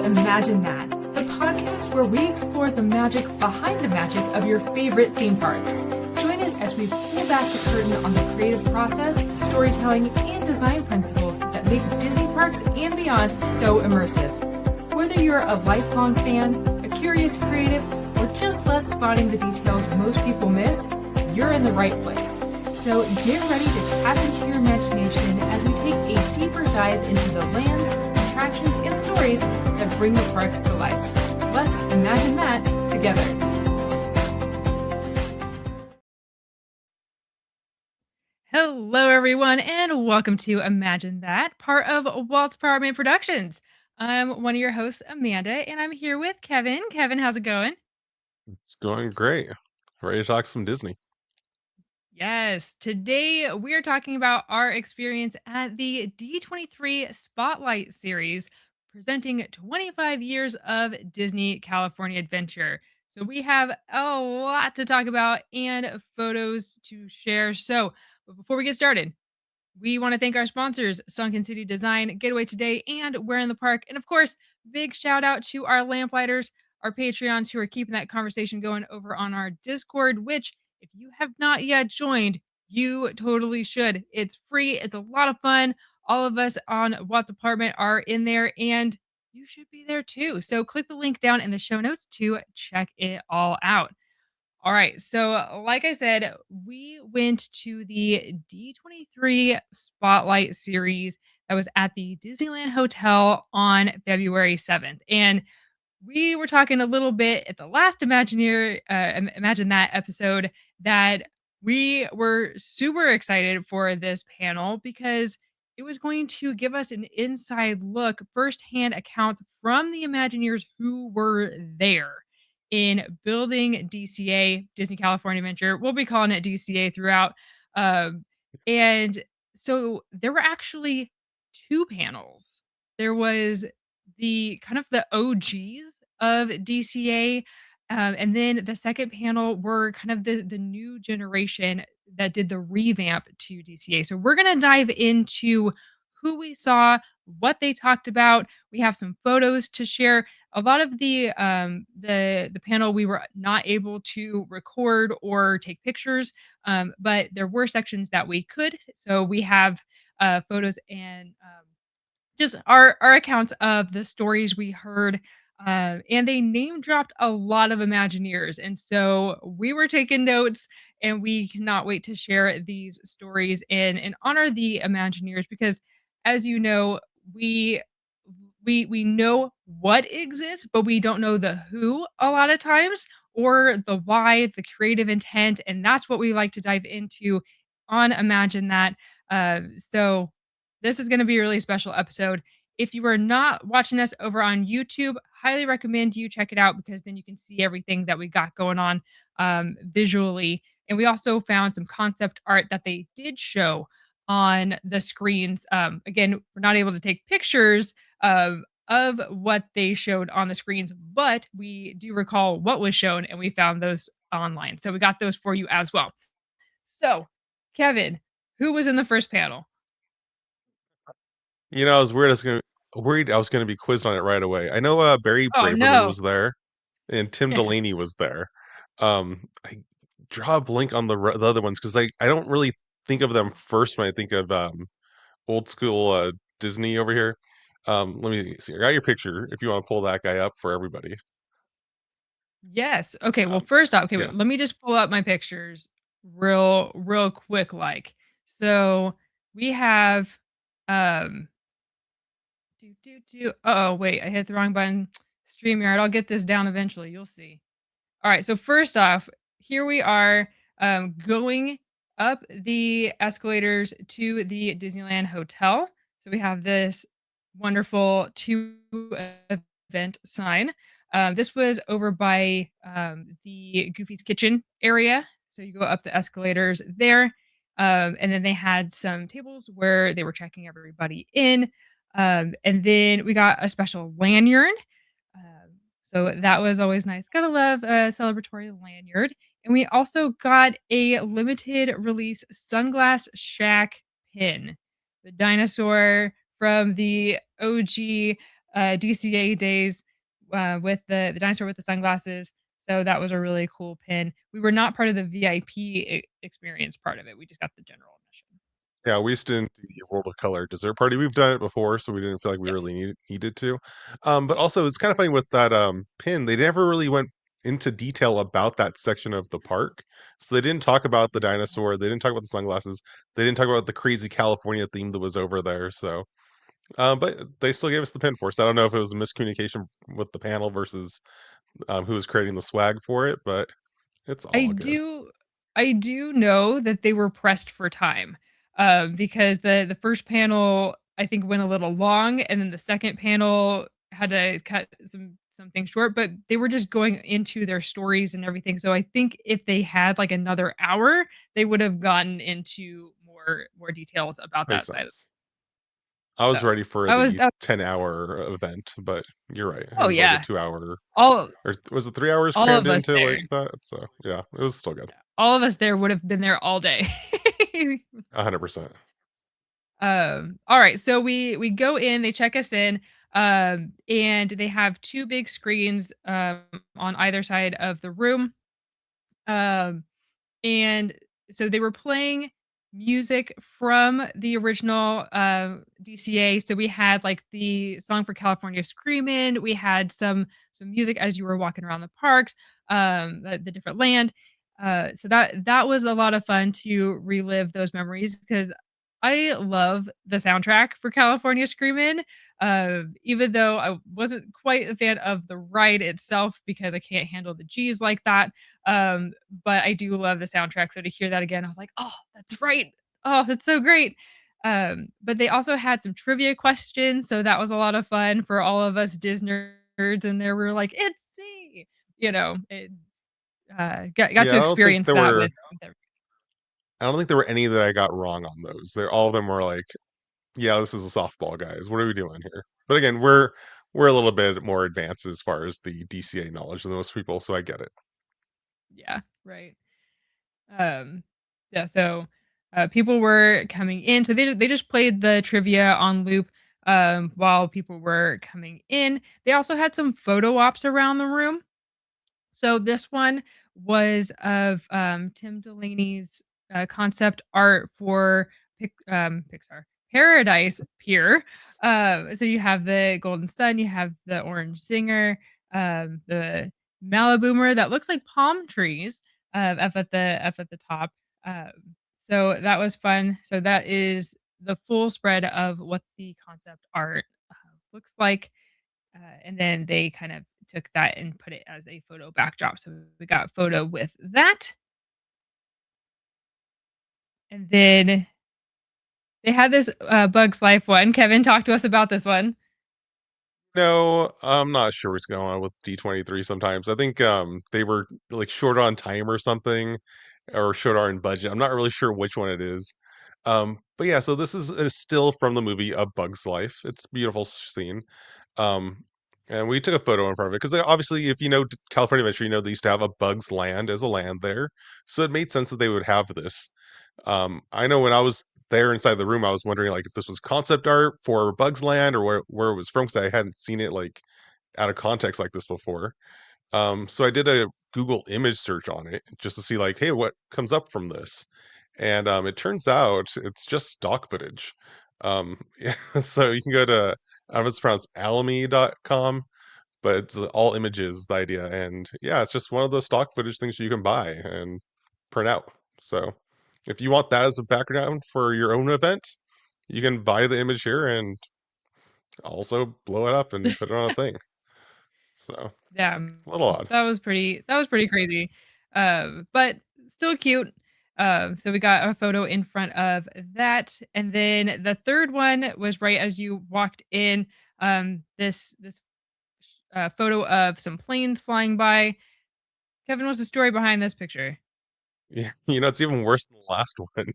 Imagine That, the podcast where we explore the magic behind the magic of your favorite theme parks. Join us as we pull back the curtain on the creative process, storytelling, and design principles that make Disney parks and beyond so immersive. Whether you're a lifelong fan, a curious creative, or just love spotting the details most people miss, you're in the right place. So get ready to tap into your imagination as we take a deeper dive into the lands, attractions, and stories that bring the parks to life. Let's imagine that together. Hello, everyone, and welcome to Imagine That, part of Walt's Powerman Productions. I'm one of your hosts, Amanda, and I'm here with Kevin. Kevin, how's it going? It's going great. Ready to talk some Disney. Yes, today we are talking about our experience at the D23 Spotlight Series, presenting 25 years of Disney California Adventure. So we have a lot to talk about and photos to share. But before we get started, we want to thank our sponsors, Sunken City Design, Getaway Today, and We're in the Park. And of course, big shout out to our lamplighters, our Patreons who are keeping that conversation going over on our Discord, which, if you have not yet joined, you totally should. It's free, it's a lot of fun. All of us on Watts Apartment are in there, and you should be there too. So click the link down in the show notes to check it all out. All right. So, like I said, we went to the D23 Spotlight Series that was at the Disneyland Hotel on February 7th. And we were talking a little bit at the last Imagine That episode that we were super excited for this panel because it was going to give us an inside look, firsthand accounts from the Imagineers who were there in building DCA, Disney California Adventure. We'll be calling it DCA throughout. And so there were actually two panels. There was the kind of the OGs of DCA. And then the second panel were kind of the new generation that did the revamp to DCA. So we're going to dive into who we saw, what they talked about. We have some photos to share. A lot of the panel we were not able to record or take pictures, but there were sections that we could. So we have photos and just our accounts of the stories we heard, and they name dropped a lot of Imagineers, and so we were taking notes, and we cannot wait to share these stories and honor the Imagineers because, as you know, we we know what exists, but we don't know the who a lot of times or the why, the creative intent, and that's what we like to dive into on Imagine That. So this is going to be a really special episode. If you are not watching us over on YouTube, highly recommend you check it out because then you can see everything that we got going on visually. And we also found some concept art that they did show on the screens. Again, we're not able to take pictures of what they showed on the screens, but we do recall what was shown and we found those online. So we got those for you as well. So, Kevin, who was in the first panel? I was worried I was gonna be quizzed on it right away. I know Barry Oh, Braverman no. was there, and Tim Delaney was there. I draw a blank on the other ones because I don't really think of them first when I think of old school Disney over here. Let me see. I got your picture if you want to pull that guy up for everybody. Yes. Okay, well, Um, first off, okay, yeah. wait, let me just pull up my pictures real quick like. So, we have, um oh, wait, I hit the wrong button. StreamYard, I'll get this down eventually, you'll see. Alright, so first off, here we are, going up the escalators to the Disneyland Hotel. So we have this wonderful to event sign. This was over by, the Goofy's Kitchen area. So you go up the escalators there, and then they had some tables where they were checking everybody in. And then we got a special lanyard. So that was always nice. Gotta love a celebratory lanyard. And we also got a limited release Sunglass Shack pin, the dinosaur from the OG DCA days with the dinosaur with the sunglasses. So that was a really cool pin. We were not part of the VIP experience part of it. We just got the general admission. Yeah, we just didn't do the World of Color dessert party. We've done it before, so we didn't feel like we Yes. really needed to. But also, it's kind of funny with that pin. They never really went into detail about that section of the park. So they didn't talk about the dinosaur. They didn't talk about the sunglasses. They didn't talk about the crazy California theme that was over there. So, but they still gave us the pin for us. I don't know if it was a miscommunication with the panel versus who was creating the swag for it, but it's I all good. do I do know that they were pressed for time, because the first panel, I think, went a little long, and then the second panel had to cut something short, but they were just going into their stories and everything, so I think if they had, like, another hour, they would have gotten into more details about Makes that side. sense. I was So, ready for I was the that 10-hour event, but you're right. It Oh, was like a yeah. 2-hour, All or was it 3 hours all crammed of us into there. like that? So, yeah, it was still good. Yeah, all of us there would have been there all day. 100%. Alright, so we go in, they check us in, and they have 2 big screens, on either side of the room, um, and so they were playing music from the original, DCA, so we had, like, the song for California Screamin', we had some music as you were walking around the parks, the different land, so that was a lot of fun to relive those memories because I love the soundtrack for California Screamin', even though I wasn't quite a fan of the ride itself because I can't handle the G's like that, but I do love the soundtrack, so to hear that again, I was like, "Oh, that's right. Oh, that's so great." But they also had some trivia questions, so that was a lot of fun for all of us Disney nerds in there. We were like, "It's C," it, got Yeah, to experience that with every. I don't think there were any that I got wrong on those. They're all of them were like, "Yeah, this is a softball, guys. What are we doing here?" But again, we're a little bit more advanced as far as the DCA knowledge than most people, so I get it. Yeah, right. Um, yeah, so, people were coming in, so they just played the trivia on loop, while people were coming in. They also had some photo ops around the room. So this one was of, Tim Delaney's, concept art for Pixar Paradise Pier. So you have the golden sun, you have the orange zinger, the Maliboomer that looks like palm trees, up at the top. Um, so that was fun. So that is the full spread of what the concept art, looks like. And then they kind of took that and put it as a photo backdrop. So we got a photo with that. And then they had this Bugs Life one. Kevin, talk to us about this one. No, I'm not sure what's going on with D23 sometimes. I think, they were, like, short on time or something, or short on budget. I'm not really sure which one it is. But yeah, so this is a still from the movie A Bug's Life. It's a beautiful scene. Um, and we took a photo in front of it because obviously, if you know California Adventure, you know they used to have a Bug's Land as a land there, so it made sense that they would have this. I know when I was there inside the room, I was wondering like if this was concept art for Bug's Land or where it was from because I hadn't seen it like out of context like this before. So I did a Google image search on it just to see like, hey, what comes up from this? And it turns out it's just stock footage. Yeah, so you can go to I don't know if it's pronounced alamy.com, but it's all images is the idea. And yeah, it's just one of the stock footage things you can buy and print out. So if you want that as a background for your own event, you can buy the image here and also blow it up and put it on a thing. So Yeah, a little odd. that was pretty crazy. But still cute. So we got a photo in front of that. And then the third one was right as you walked in. This photo of some planes flying by. Kevin, what's the story behind this picture? Yeah, it's even worse than the last one.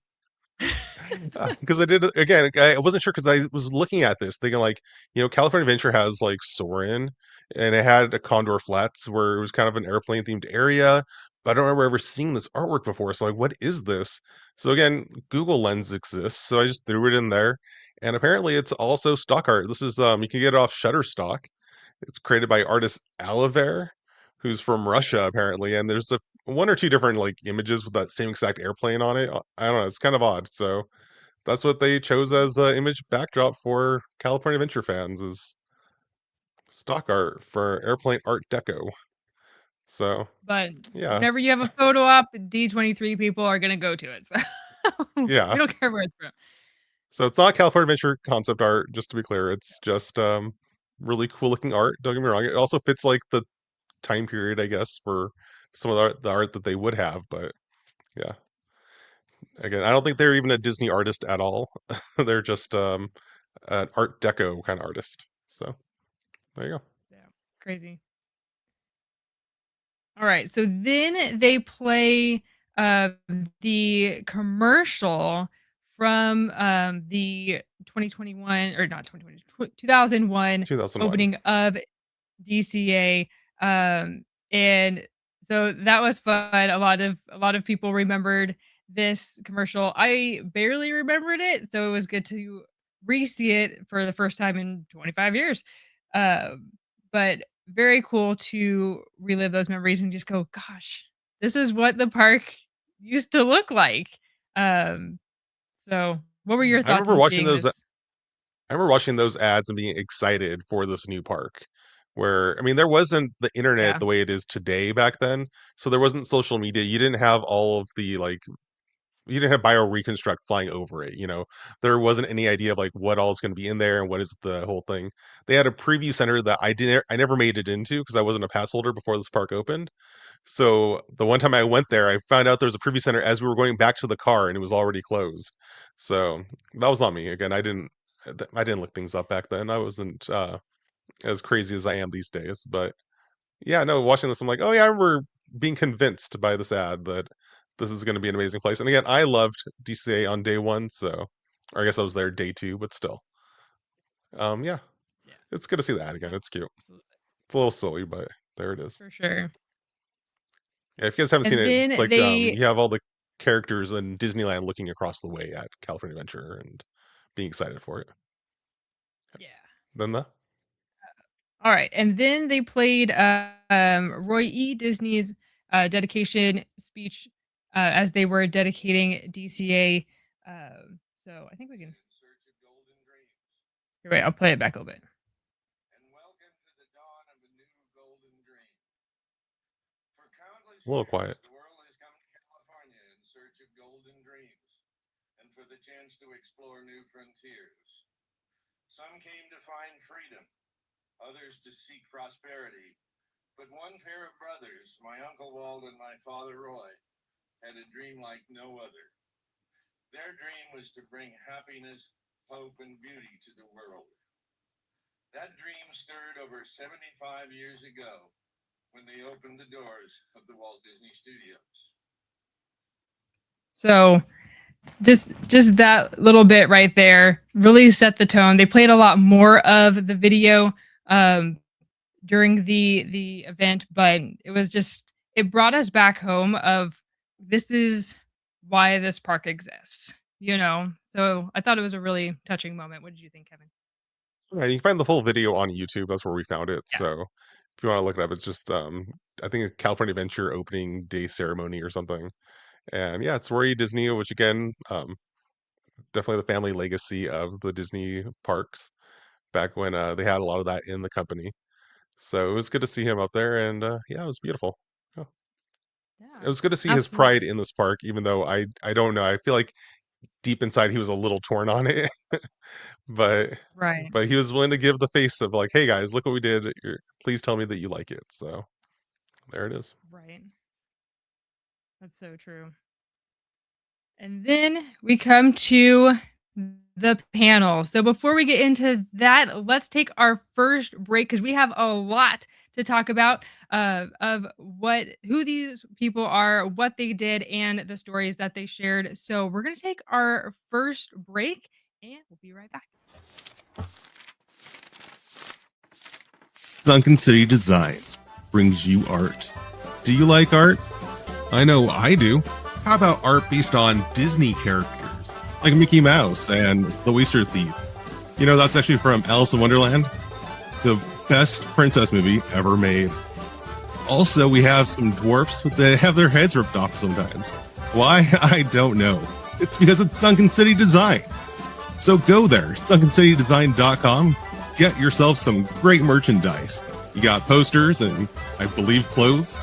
Because I did it again. I wasn't sure because I was looking at this thinking like, California Adventure has like Soarin', and it had a Condor Flats where it was kind of an airplane themed area. But I don't remember ever seeing this artwork before. So like, what is this? So again, Google Lens exists, so I just threw it in there, and apparently it's also stock art. This is you can get it off Shutterstock. It's created by artist Aliver, who's from Russia apparently, and there's a one or two different like images with that same exact airplane on it. I don't know, it's kind of odd. So that's what they chose as image backdrop for California Adventure fans is stock art for airplane art deco. So But yeah, whenever you have a photo op, D23 people are gonna go to it. So we yeah. don't care where it's from. So it's not California Adventure concept art, just to be clear. It's just really cool looking art. Don't get me wrong. It also fits like the time period, I guess, for some of the art that they would have. But yeah, again, I don't think they're even a Disney artist at all. They're just an art deco kind of artist. So there you go. Yeah, crazy. All right, so then they play, uh, the commercial from, the 2021 or not 2020, 2001 2001. opening of DCA, and so that was fun. A lot of people remembered this commercial. I barely remembered it, so it was good to re-see it for the first time in 25 years. But very cool to relive those memories and just go, "Gosh, this is what the park used to look like." Um, so what were your I thoughts remember on watching seeing those. this? I remember watching those ads and being excited for this new park. Where I mean, there wasn't the internet Yeah. the way it is today back then, so there wasn't social media. You didn't have all of the like you didn't have bioreconstruct flying over it, you know? There wasn't any idea of, like, what all is gonna be in there and what is the whole thing. They had a preview center that I never made it into because I wasn't a pass holder before this park opened. So, the one time I went there, I found out there was a preview center as we were going back to the car, and it was already closed. So, that was on me. Again, I didn't look things up back then. I wasn't, as crazy as I am these days, but yeah, no, watching this, I'm like, "Oh, yeah, I remember being convinced by this ad that this is gonna be an amazing place." And again, I loved DCA on day 1, so or I guess I was there day 2, but still. Yeah, Yeah. it's good to see that again, it's cute. Absolutely. It's a little silly, but there it is. For sure. Yeah, if you guys haven't seen And it, it's then like, they you have all the characters in Disneyland looking across the way at California Adventure and being excited for it. yeah. Then the Alright, and then they played, Roy E. Disney's, dedication speech, as they were dedicating DCA, so I think we can here, wait, I'll play it back a little bit. And welcome to the dawn of a new golden dream. For countless a little years, quiet. the world has come to California in search of golden dreams and for the chance to explore new frontiers. Some came to find freedom, others to seek prosperity. But one pair of brothers, my Uncle Walt and my father Roy, had a dream like no other. Their dream was to bring happiness, hope, and beauty to the world. That dream stirred over 75 years ago when they opened the doors of the Walt Disney Studios. So just that little bit right there really set the tone. They played a lot more of the video um, during the event, but it was just it brought us back home of this is why this park exists, you know? So I thought it was a really touching moment. What did you think, Kevin? Yeah, you can find the full video on YouTube, that's where we found it, Yeah. so if you wanna look it up, it's just, I think a California Adventure opening day ceremony or something, and yeah, it's Roy Disney, which again, definitely the family legacy of the Disney parks back when, they had a lot of that in the company, so it was good to see him up there, and, yeah, it was beautiful. Yeah. It Yeah. was good to see his pride Absolutely. in this park, even though I don't know, I feel like deep inside he was a little torn on it. But Right. but he was willing to give the face of like, "Hey guys, look what we did. Please tell me that you like it." So, there it is. Right. That's so true. And then we come to the panel. So before we get into that, let's take our first break because we have a lot to talk about of who these people are, what they did, and the stories that they shared. So we're gonna take our first break, and we'll be right back. Sunken City Designs brings you art. Do you like art? I know I do. How about art based on Disney characters like Mickey Mouse and the Oyster Thief? That's actually from Alice in Wonderland, the best princess movie ever made. Also, we have some dwarfs that have their heads ripped off sometimes. Why? I don't know. It's because it's Sunken City Design. So go there, sunkencitydesign.com. Get yourself some great merchandise. You got posters and, I believe, clothes.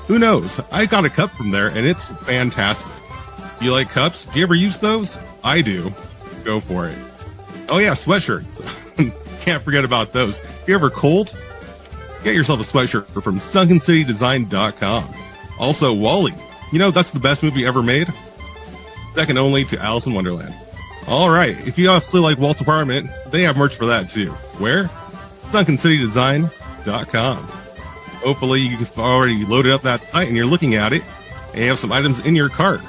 Who knows? I got a cup from there and it's fantastic. You like cups? Do you ever use those? I do. Go for it. Oh yeah, sweatshirts. Can't forget about those. If you're ever cold, get yourself a sweatshirt from sunkencitydesign.com. Also, Wally. That's the best movie ever made. Second only to Alice in Wonderland. All right. If you also like Walt's apartment, they have merch for that too. Where? sunkencitydesign.com. Hopefully you've already loaded up that site and you're looking at it and you have some items in your cart.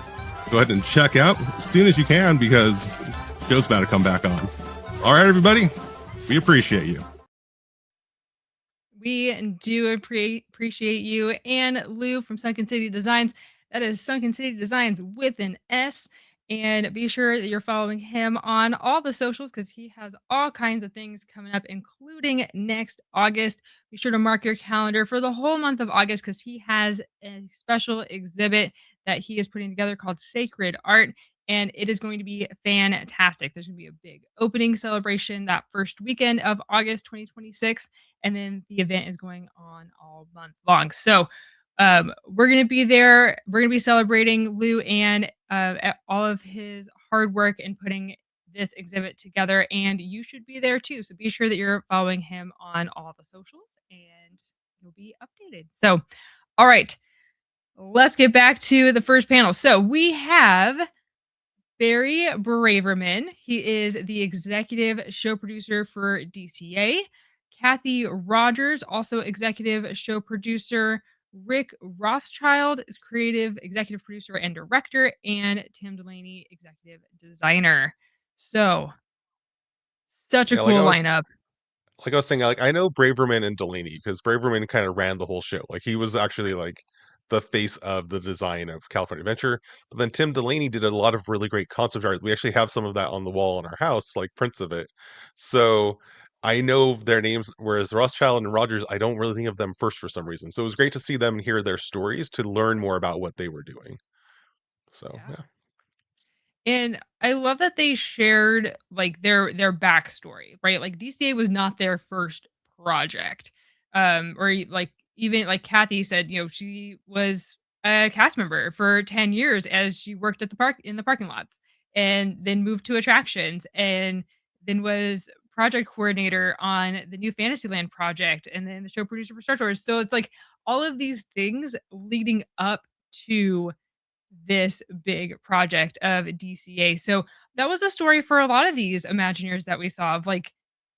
Go ahead and check out as soon as you can because the show's about to come back on. All right, everybody. We appreciate you. We do appreciate you and Lou from Sunken City Designs. That is Sunken City Designs with an S. And be sure that you're following him on all the socials because he has all kinds of things coming up, including next August. Be sure to mark your calendar for the whole month of August because he has a special exhibit that he is putting together called Sacred Art. And it is going to be fantastic. There's going to be a big opening celebration that first weekend of August 2026. And then the event is going on all month long. So we're going to be there. We're going to be celebrating Lou and all of his hard work in putting this exhibit together. And you should be there too. So be sure that you're following him on all the socials and you'll be updated. So, all right, let's get back to the first panel. So we have Barry Braverman. He is the executive show producer for DCA. Kathy Rogers, also executive show producer. Rick Rothschild is creative executive producer and director, and Tim Delaney, executive designer. So, such a Yeah, like I cool was lineup. like I was saying, like I know Braverman and Delaney because Braverman kind of ran the whole show. Like he was actually like the face of the design of California Adventure. But then Tim Delaney did a lot of really great concept art. We actually have some of that on the wall in our house, like prints of it. So I know their names, whereas Rothschild and Rogers, I don't really think of them first for some reason. So it was great to see them and hear their stories to learn more about what they were doing. So Yeah. yeah. And I love that they shared, like, their backstory, right? Like, DCA was not their first project. Like, even like Kathy said, she was a cast member for 10 years as she worked at the park in the parking lots and then moved to attractions and then was project coordinator on the new Fantasyland project and then the show producer for Star Tours. So it's like all of these things leading up to this big project of DCA. So that was the story for a lot of these Imagineers that we saw of like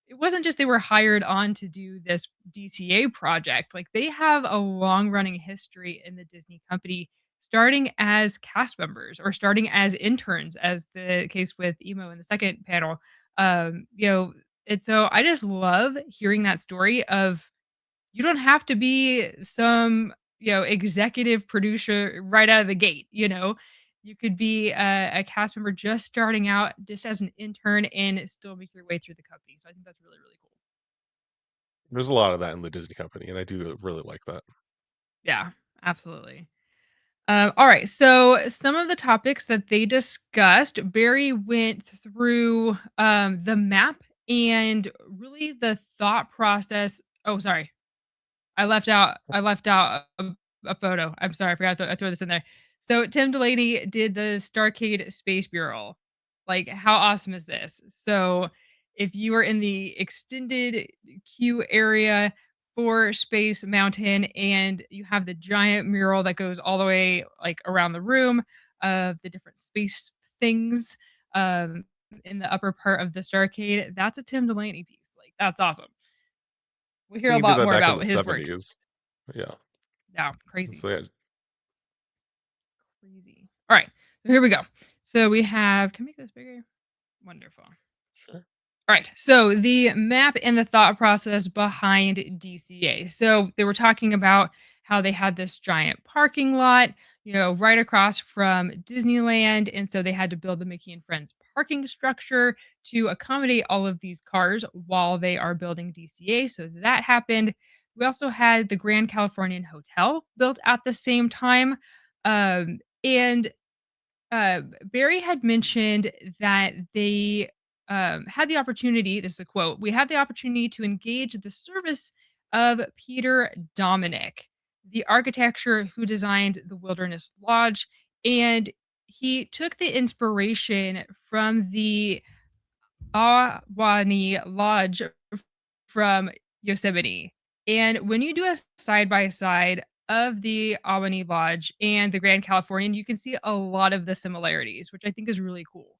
it wasn't just they were hired on to do this DCA project. Like they have a long running history in the Disney company, starting as cast members or starting as interns, as the case with Emo in the second panel. And so I just love hearing that story of you don't have to be some, executive producer right out of the gate, you know? You could be a cast member just starting out just as an intern and still make your way through the company. So I think that's really, really cool. There's a lot of that in the Disney company, and I do really like that. Yeah, absolutely. All right. So some of the topics that they discussed, Barry went through the map and really the thought process. Oh, sorry. I left out a photo. I'm sorry, I forgot to I throw this in there. So Tim Delaney did the Starcade Space Bureau. Like, how awesome is this? So if you are in the extended queue area for Space Mountain and you have the giant mural that goes all the way like around the room of the different space things um, in the upper part of the Starcade, that's a Tim Delaney piece. Like, that's awesome. We'll hear a He did lot that more back in about the his works. 70s. Yeah. Yeah, crazy. So yeah, Crazy. All right. So here we go. So we have can I make this bigger? Wonderful. sure. All right. So the map and the thought process behind DCA. So they were talking about how they had this giant parking lot. right across from Disneyland. And so they had to build the Mickey and Friends parking structure to accommodate all of these cars while they are building DCA. So that happened. We also had the Grand Californian Hotel built at the same time. And Barry had mentioned that they had the opportunity, this is a quote, we had the opportunity to engage the service of Peter Dominic, the architecture who designed the Wilderness Lodge. And he took the inspiration from the Ahwahnee Lodge from Yosemite. And when you do a side by side of the Ahwahnee Lodge and the Grand Californian, you can see a lot of the similarities, which I think is really cool.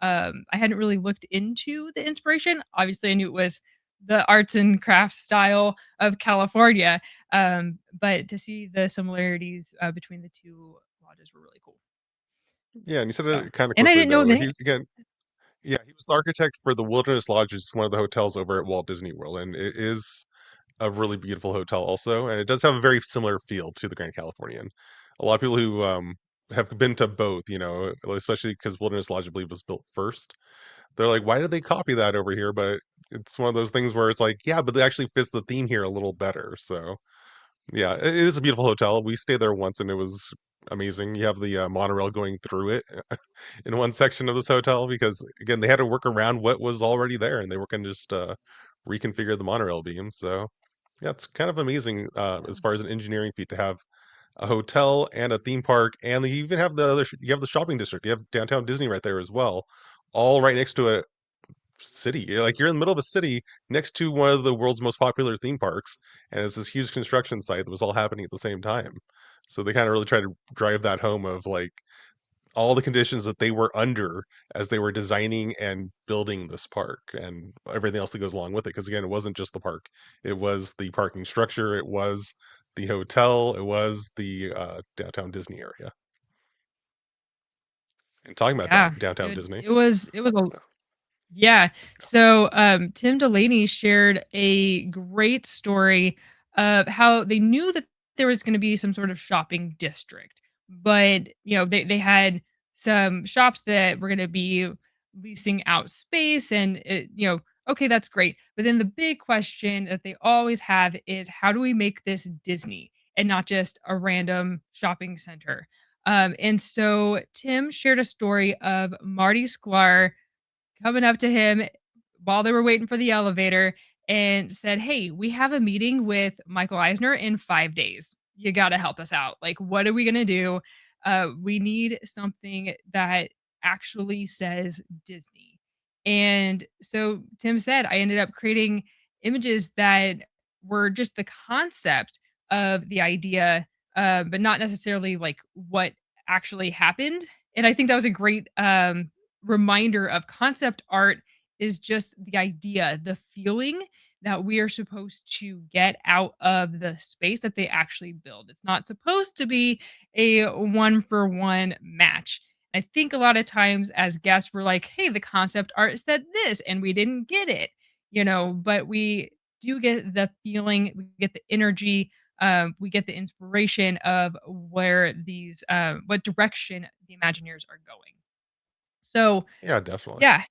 I hadn't really looked into the inspiration. Obviously, I knew it was the arts and crafts style of California, but to see the similarities between the two lodges were really cool. Yeah, and you said So, it kinda and I quickly didn't know though, the he name. again yeah, he was the architect for the Wilderness Lodge, which is one of the hotels over at Walt Disney World, and it is a really beautiful hotel also, and it does have a very similar feel to the Grand Californian. A lot of people who, have been to both, especially because Wilderness Lodge, I believe, was built first, they're like, "Why did they copy that over here?" But it's one of those things where it's like, "Yeah, but it actually fits the theme here a little better," so yeah, it is a beautiful hotel. We stayed there once, and it was amazing. You have the, monorail going through it in one section of this hotel because, again, they had to work around what was already there, and they were gonna just, reconfigure the monorail beam, so, yeah, it's kind of amazing, Yeah. as far as an engineering feat to have a hotel and a theme park, and you even have the other you have the shopping district. You have Downtown Disney right there as well, all right next to a city. You're in the middle of a city next to one of the world's most popular theme parks, and it's this huge construction site that was all happening at the same time. So they kind of really try to drive that home of like all the conditions that they were under as they were designing and building this park and everything else that goes along with it. Because again, it wasn't just the park; it was the parking structure, it was the hotel, it was the downtown Disney area. And talking about Yeah. downtown It Disney, it was it was a uh, Yeah. So, Tim Delaney shared a great story of how they knew that there was going to be some sort of shopping district, but they had some shops that were going to be leasing out space, and okay, that's great. But then the big question that they always have is, how do we make this Disney and not just a random shopping center? And so Tim shared a story of Marty Sklar coming up to him while they were waiting for the elevator and said, "Hey, we have a meeting with Michael Eisner in 5 days. You gotta help us out. Like, what are we gonna do? We need something that actually says Disney." And so Tim said, I ended up creating images that were just the concept of the idea, but not necessarily like what actually happened. And I think that was a great reminder of concept art is just the idea, the feeling that we are supposed to get out of the space that they actually build. It's not supposed to be a one for one match. I think a lot of times as guests, we're like, hey, the concept art said this and we didn't get it, but we do get the feeling, we get the energy, we get the inspiration of where what direction the Imagineers are going. So, yeah, definitely. yeah.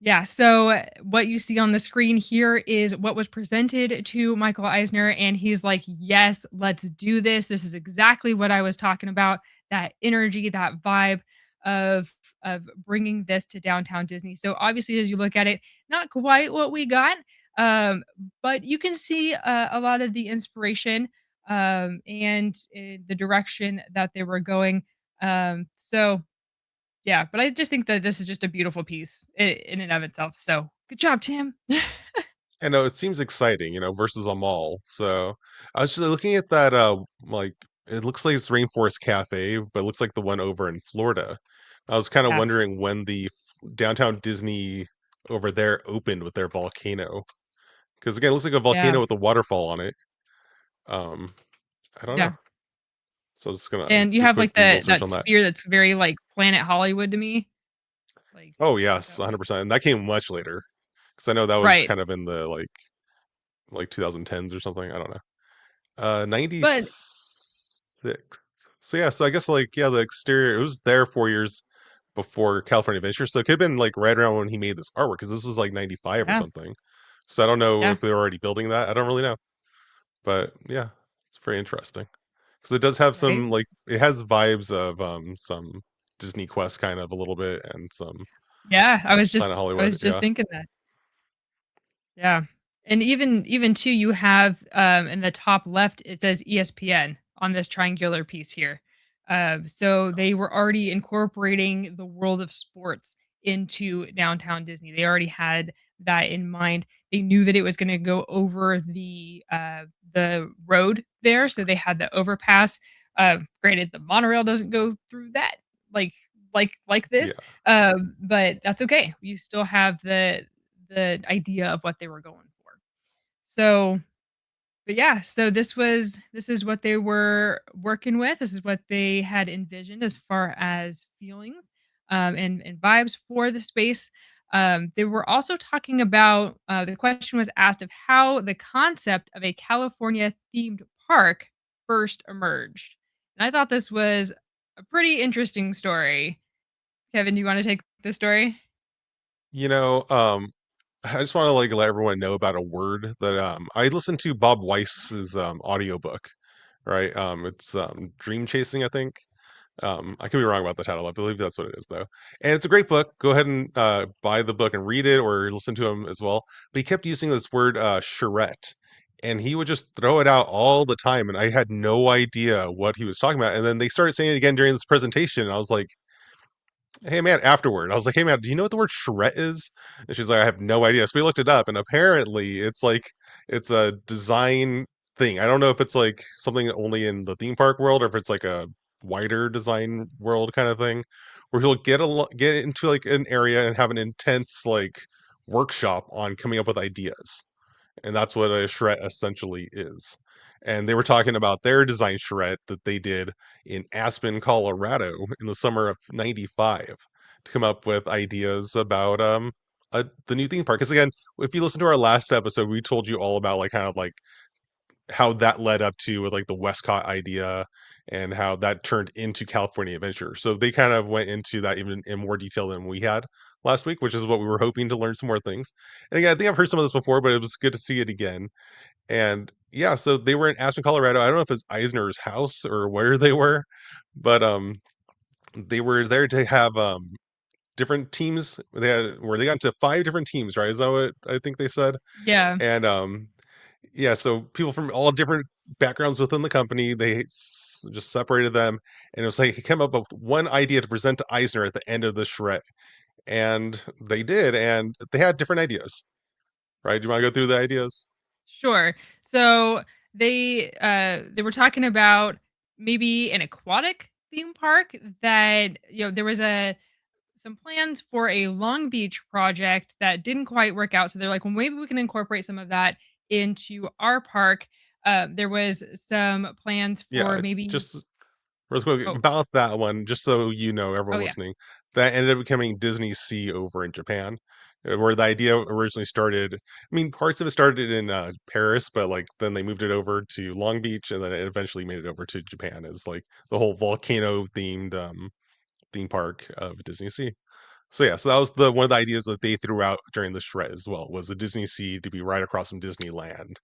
Yeah, so what you see on the screen here is what was presented to Michael Eisner, and he's like, "Yes, let's do this. This is exactly what I was talking about, that energy, that vibe of bringing this to downtown Disney." So, obviously, as you look at it, not quite what we got, but you can see a lot of the inspiration, and, the direction that they were going. So yeah, but I just think that this is just a beautiful piece in and of itself, so good job, Tim. I know it seems exciting, versus a mall. So I was just looking at that, like it looks like it's Rainforest Cafe, but it looks like the one over in Florida. I was kind of Yeah, wondering when the downtown Disney over there opened with their volcano, because again, it looks like a yeah, volcano with a waterfall on it. Um, I don't know. yeah, So I was just gonna and you do a have, quick like, Google search that on that. sphere that's very, like, Planet Hollywood to me, like, Oh yes, that look. 100%. And that came much later, because I know that was Right, kind of in the like 2010s or something. I don't know. but 96. So yeah, so I guess like yeah, the exterior it was there 4 years before California Adventure, so it could have bbeen like right around when he made this artwork because this was like '95 or Yeah, something. So I don't know yeah, if they were already building that. I don't really know, but yeah, it's very interesting because it does have right. some like it has vibes of some Disney Quest kind of a little bit and some Yeah, Planet I Hollywood. was just Yeah, thinking that. Yeah. And even too, you have, in the top left, it says ESPN on this triangular piece here. So they were already incorporating the world of sports into downtown Disney. They already had that in mind. They knew that it was gonna go over the road there, so they had the overpass. Granted, the monorail doesn't go through that like like yeah. this, but that's okay. You still have the idea of what they were going for. So, but yeah, so this is what they were working with. This is what they had envisioned as far as feelings and vibes for the space. They were also talking about the question was asked of how the concept of a California themed park first emerged. And I thought this was a pretty interesting story. Kevin, do you want to take the story? You know, I just want to like let everyone know about a word that I listened to Bob Weiss's audiobook, right? It's Dream Chasing, I think. I could be wrong about the title. I believe that's what it is, though. And it's a great book. Go ahead and buy the book and read it, or listen to him as well. But he kept using this word charrette, and he would just throw it out all the time, and I had no idea what he was talking about. And then they started saying it again during this presentation, and I was like, "Hey, man!" Afterward, I was like, "Hey, man, do you know what the word charrette is?" And she's like, "I have no idea." So we looked it up, and apparently, it's a design thing. I don't know if it's like something only in the theme park world, or if it's like a wider design world kind of thing, where he'll get into like an area and have an intense like workshop on coming up with ideas, and that's what a charrette essentially is. And they were talking about their design charrette that they did in Aspen, Colorado in the summer of '95 to come up with ideas about the new theme park. Because again, if you listen to our last episode, we told you all about like kind of like how that led up to with like the Westcott idea and how that turned into California Adventure. So they kind of went into that even in more detail than we had last week, which is what we were hoping to learn some more things. And again, I think I've heard some of this before, but it was good to see it again. And yeah, so they were in Aspen, Colorado. I don't know if it's Eisner's house or where they were, but they were there to have different teams. They had where they got into five different teams, right? Is that what I think they said? Yeah. And yeah, so people from all different backgrounds within the company, just separated them, and it was like he came up with one idea to present to Eisner at the end of the charrette, and they did, and they had different ideas, right? Do you want to go through the ideas? Sure. So they were talking about maybe an aquatic theme park that there was a some plans for a Long Beach project that didn't quite work out. So they're like, well, maybe we can incorporate some of that into our park. There was some plans for Yeah, maybe. just real quick Oh, about that one, just so you know, oh everyone yeah, listening, that ended up becoming Disney Sea over in Japan, where the idea originally started. I mean, parts of it started in Paris, but like then they moved it over to Long Beach, and then it eventually made it over to Japan as like the whole volcano themed theme park of Disney Sea. So yeah, so that was the one of the ideas that they threw out during the shred as well was the Disney Sea to be right across from Disneyland,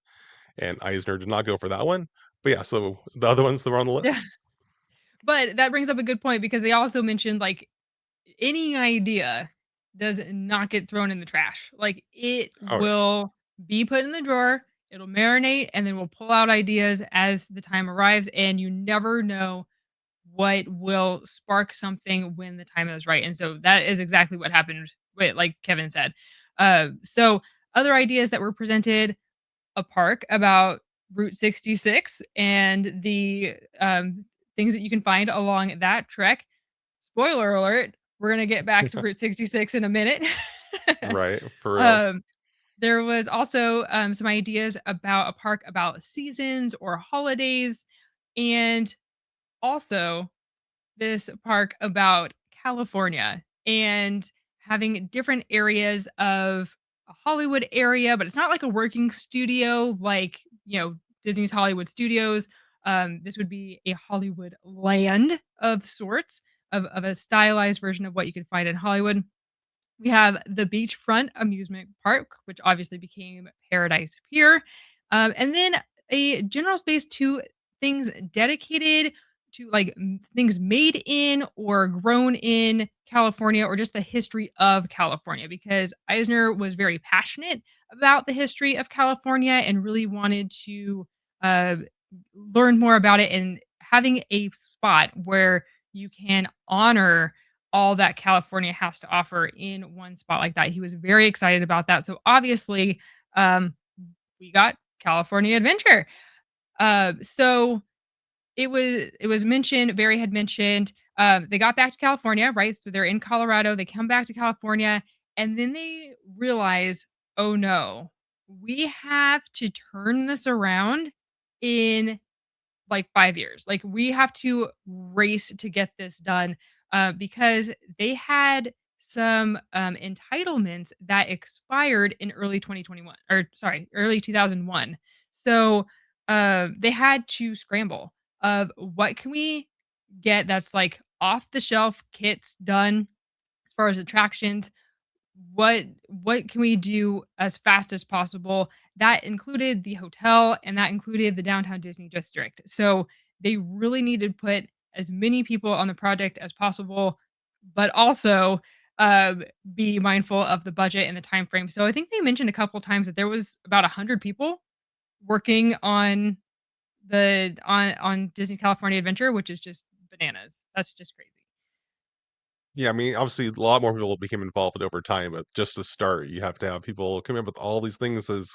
and Eisner did not go for that one. But yeah, so the other ones that were on the yeah. list. But that brings up a good point because they also mentioned like any idea does not get thrown in the trash. Like it Oh yeah. will be put in the drawer, it'll marinate, and then we'll pull out ideas as the time arrives. And you never know what will spark something when the time is right. And so that is exactly what happened with, like Kevin said. So other ideas that were presented, a park about Route 66 and the things that you can find along that trek. Spoiler alert, we're gonna get back to Route 66 in a minute. Right, for reals. um, there was also some ideas about a park about seasons or holidays, and also this park about California and having different areas of a Hollywood area, but it's not like a working studio like, Disney's Hollywood Studios. This would be a Hollywood land of sorts, of a stylized version of what you could find in Hollywood. We have the beachfront amusement park, which obviously became Paradise Pier, and then a general space to things dedicated to like things made in or grown in California or just the history of California because Eisner was very passionate about the history of California and really wanted to uh, learn more about it and having a spot where you can honor all that California has to offer in one spot like that. He was very excited about that. So obviously, um, we got California Adventure. So it was mentioned. Barry had mentioned they got back to California, right? So they're in Colorado. They come back to California, and then they realize, oh no, we have to turn this around in like 5 years. Like, we have to race to get this done, because they had some, entitlements that expired in early 2021 or sorry, early 2001. So, they had to scramble of what can we get that's, like, off the shelf kits done as far as attractions, what can we do as fast as possible? That included the hotel and that included the downtown Disney district. So they really needed to put as many people on the project as possible, but also um, be mindful of the budget and the time frame. So I think they mentioned a couple times that there was about 100 people working on on Disney California Adventure, which is just bananas. That's just crazy. Yeah, I mean, obviously, a lot more people became involved over time, but just to start, you have to have people come up with all these things as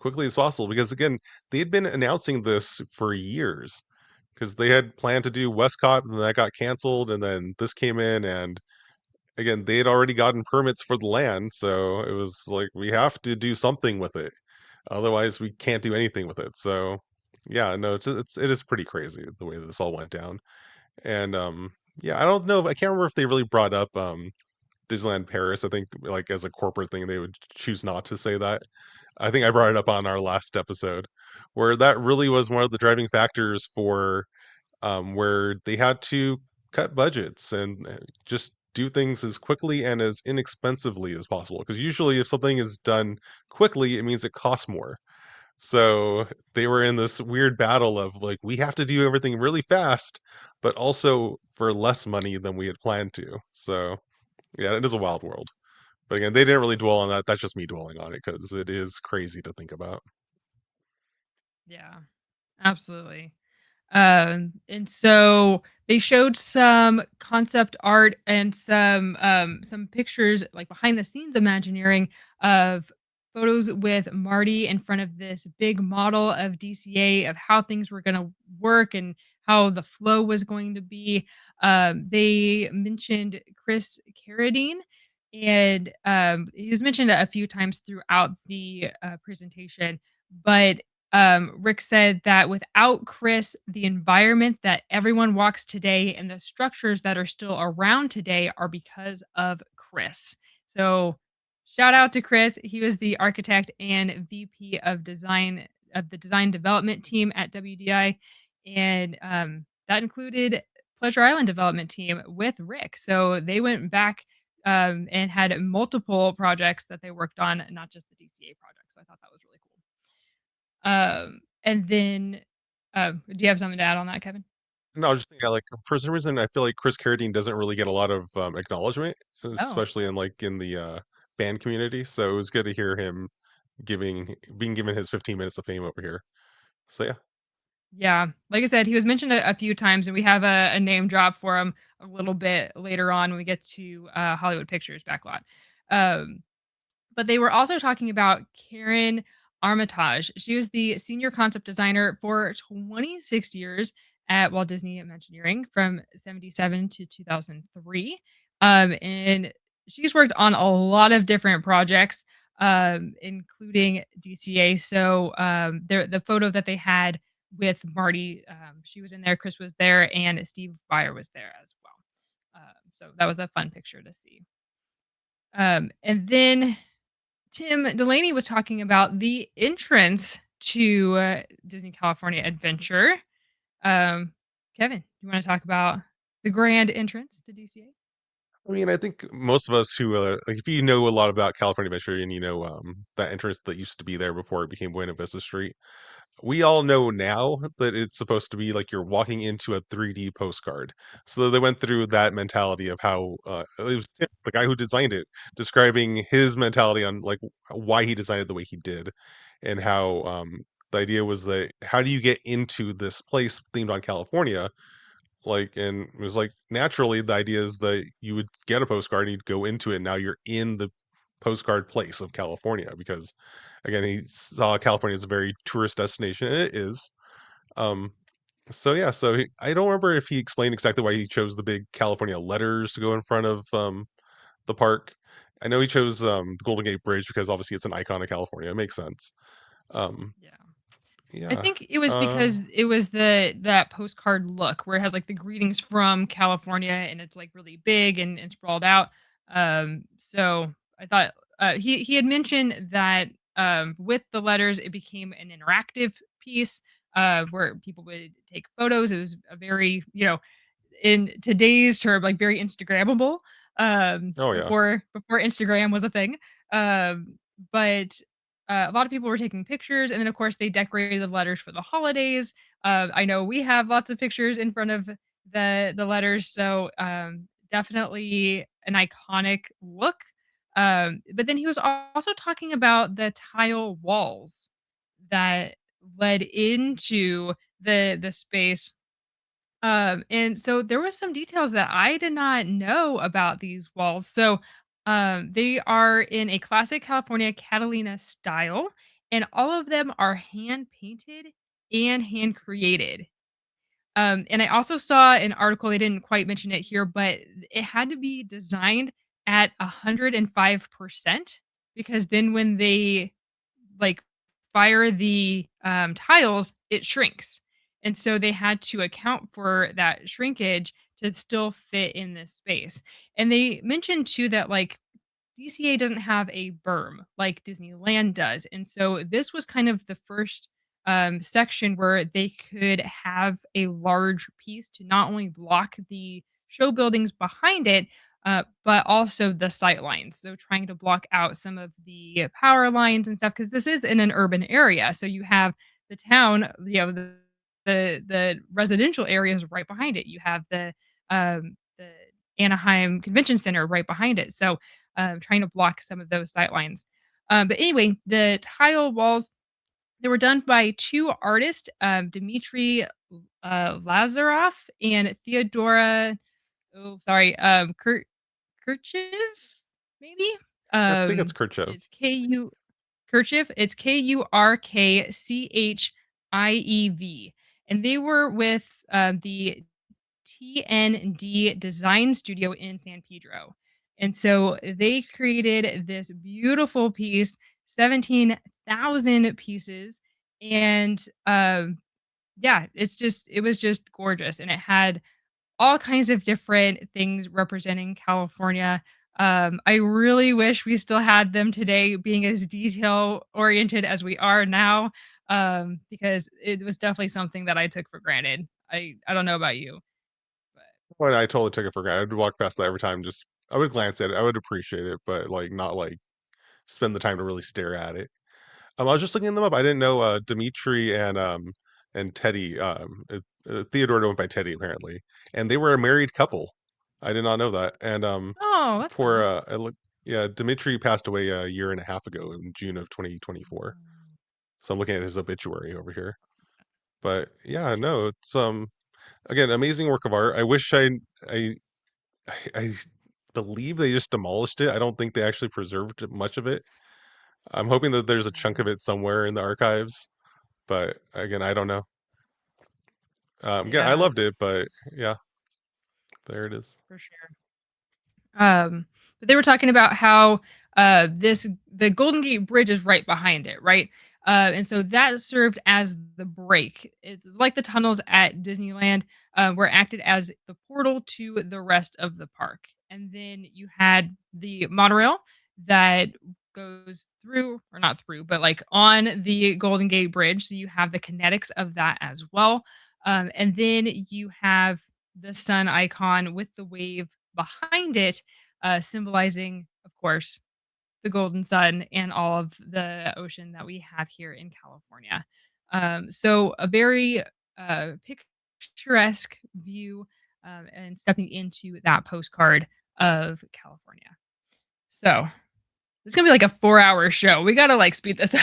quickly as possible because, again, they had been announcing this for years because they had planned to do Westcott and that got canceled, and then this came in, and again, they had already gotten permits for the land, so it was like, we have to do something with it. Otherwise, we can't do anything with it. So, yeah, no, it is pretty crazy the way this all went down. And yeah, I don't know. I can't remember if they really brought up Disneyland Paris. I think like as a corporate thing, they would choose not to say that. I think I brought it up on our last episode, where that really was one of the driving factors for where they had to cut budgets and just do things as quickly and as inexpensively as possible. Because usually, if something is done quickly, it means it costs more. So they were in this weird battle of like, we have to do everything really fast, but also for less money than we had planned to. So yeah, it is a wild world. But again, they didn't really dwell on that. That's just me dwelling on it because it is crazy to think about. Yeah, absolutely. And so they showed some concept art and some pictures like behind the scenes Imagineering of photos with Marty in front of this big model of DCA of how things were going to work and how the flow was going to be. They mentioned Chris Carradine, and he was mentioned a few times throughout the presentation. But Rick said that without Chris, the environment that everyone walks today and the structures that are still around today are because of Chris. So, shout out to Chris. He was the architect and VP of design of the design development team at WDI, and that included Pleasure Island development team with Rick. So they went back and had multiple projects that they worked on, not just the DCA project. So I thought that was really cool. And then, do you have something to add on that, Kevin? No, I was just thinking, like, for some reason, I feel like Chris Carradine doesn't really get a lot of acknowledgement, Oh, especially in the band community. So it was good to hear him being given his 15 minutes of fame over here. So yeah. yeah. Like I said, he was mentioned a few times, and we have a name drop for him a little bit later on when we get to Hollywood Pictures backlot. Um, But they were also talking about Karen Armitage. She was the senior concept designer for 26 years at Walt Disney Imagineering from 77 to 2003. And she's worked on a lot of different projects, including DCA. So the photo that they had with Marty, she was in there, Chris was there, and Steve Byer was there as well. So that was a fun picture to see. And then Tim Delaney was talking about the entrance to Disney California Adventure. Um, Kevin, you want to talk about the grand entrance to DCA? I mean, I think most of us who like if you know a lot about California Adventure and you know that entrance that used to be there before it became Buena Vista Street, we all know now that it's supposed to be like you're walking into a 3D postcard. So they went through that mentality of how it was Tim, the guy who designed it, describing his mentality on like why he designed it the way he did, and how the idea was that how do you get into this place themed on California? Like, and it was like naturally the idea is that you would get a postcard and you'd go into it. And now you're in the postcard place of California because, again, he saw California as a very tourist destination, and it is. Um, so yeah, I don't remember if he explained exactly why he chose the big California letters to go in front of the park. I know he chose the Golden Gate Bridge because obviously it's an icon of California. It makes sense. Um, Yeah. I yeah. think it was Uh, because it was that postcard look where it has like the greetings from California and it's like really big and sprawled out. So I thought he had mentioned that with the letters it became an interactive piece where people would take photos. It was a very, in today's term, like very Instagrammable, oh yeah. before Instagram was a thing. But a lot of people were taking pictures, and then of course they decorated the letters for the holidays. I know we have lots of pictures in front of the letters, so definitely an iconic look. But then he was also talking about the tile walls that led into the space, and so there was some details that I did not know about these walls. So, they are in a classic California Catalina style, and all of them are hand painted and hand created. And I also saw an article, they didn't quite mention it here, but it had to be designed at 105% because then when they like fire the tiles, it shrinks. And so they had to account for that shrinkage to still fit in this space. And they mentioned too that like DCA doesn't have a berm like Disneyland does. And so this was kind of the first section where they could have a large piece to not only block the show buildings behind it, but also the sight lines. So trying to block out some of the power lines and stuff, because this is in an urban area. So you have the town, the residential areas right behind it. You have the Anaheim Convention Center right behind it. So trying to block some of those sight lines. But anyway, the tile walls, they were done by two artists, Dmitry Lazaroff and Theodora. Oh, sorry, Kurchev, maybe. I think it's Khrushchev. It's Kurchev. It's Kurkchiev, and they were with the TND Design Studio in San Pedro. And so they created this beautiful piece, 17,000 pieces. And yeah, it was just gorgeous. And it had all kinds of different things representing California. I really wish we still had them today, being as detail oriented as we are now, because it was definitely something that I took for granted. I don't know about you, but Well, I totally took it for granted. I'd walk past that every time. Just I would glance at it. I would appreciate it, but like not like spend the time to really stare at it. I was just looking them up. I didn't know Dimitri and Teddy. Theodore went by Teddy apparently, and they were a married couple. I did not know that. And oh, that's poor fun. I look. Yeah, Dimitri passed away a year and a half ago in June of 2024. Mm, So I'm looking at his obituary over here. But yeah, no, it's again amazing work of art. I wish I I believe they just demolished it. I don't think they actually preserved much of it. I'm hoping that there's a chunk yeah. of it somewhere in the archives, but again, I don't know. Again, I Yeah, loved it, but yeah, there it is. for sure. But they were talking about how the Golden Gate Bridge is right behind it, right? And so that served as the break. It's like the tunnels at Disneyland, were acted as the portal to the rest of the park. And then you had the monorail that goes through, or not through, but like on the Golden Gate Bridge. So you have the kinetics of that as well. And then you have the sun icon with the wave behind it, symbolizing, of course, the golden sun and all of the ocean that we have here in California. So a very picturesque view and stepping into that postcard of California. So it's gonna be like a 4-hour show. We gotta like speed this up.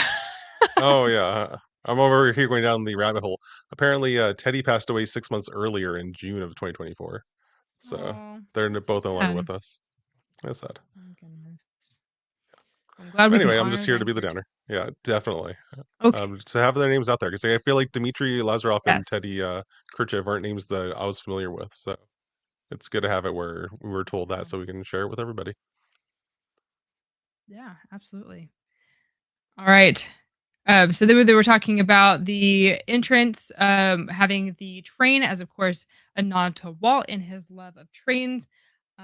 Oh, yeah. I'm over here going down the rabbit hole. Apparently, Teddy passed away 6 months earlier in June of 2024, so Oh, they're that's so both no longer sad. with us. That's sad. Oh my goodness. Well, I'm glad But we can anyway, I'm just honor here to them be the here downer. too. Yeah, definitely. Okay. To have their names out there because I feel like Dmitry Lazaroff and Yes. Teddy Kirchev aren't names that I was familiar with, so it's good to have it where we were told that Yeah. so we can share it with everybody. Yeah, absolutely. All right. So they were talking about the entrance, having the train as, of course, a nod to Walt and his love of trains.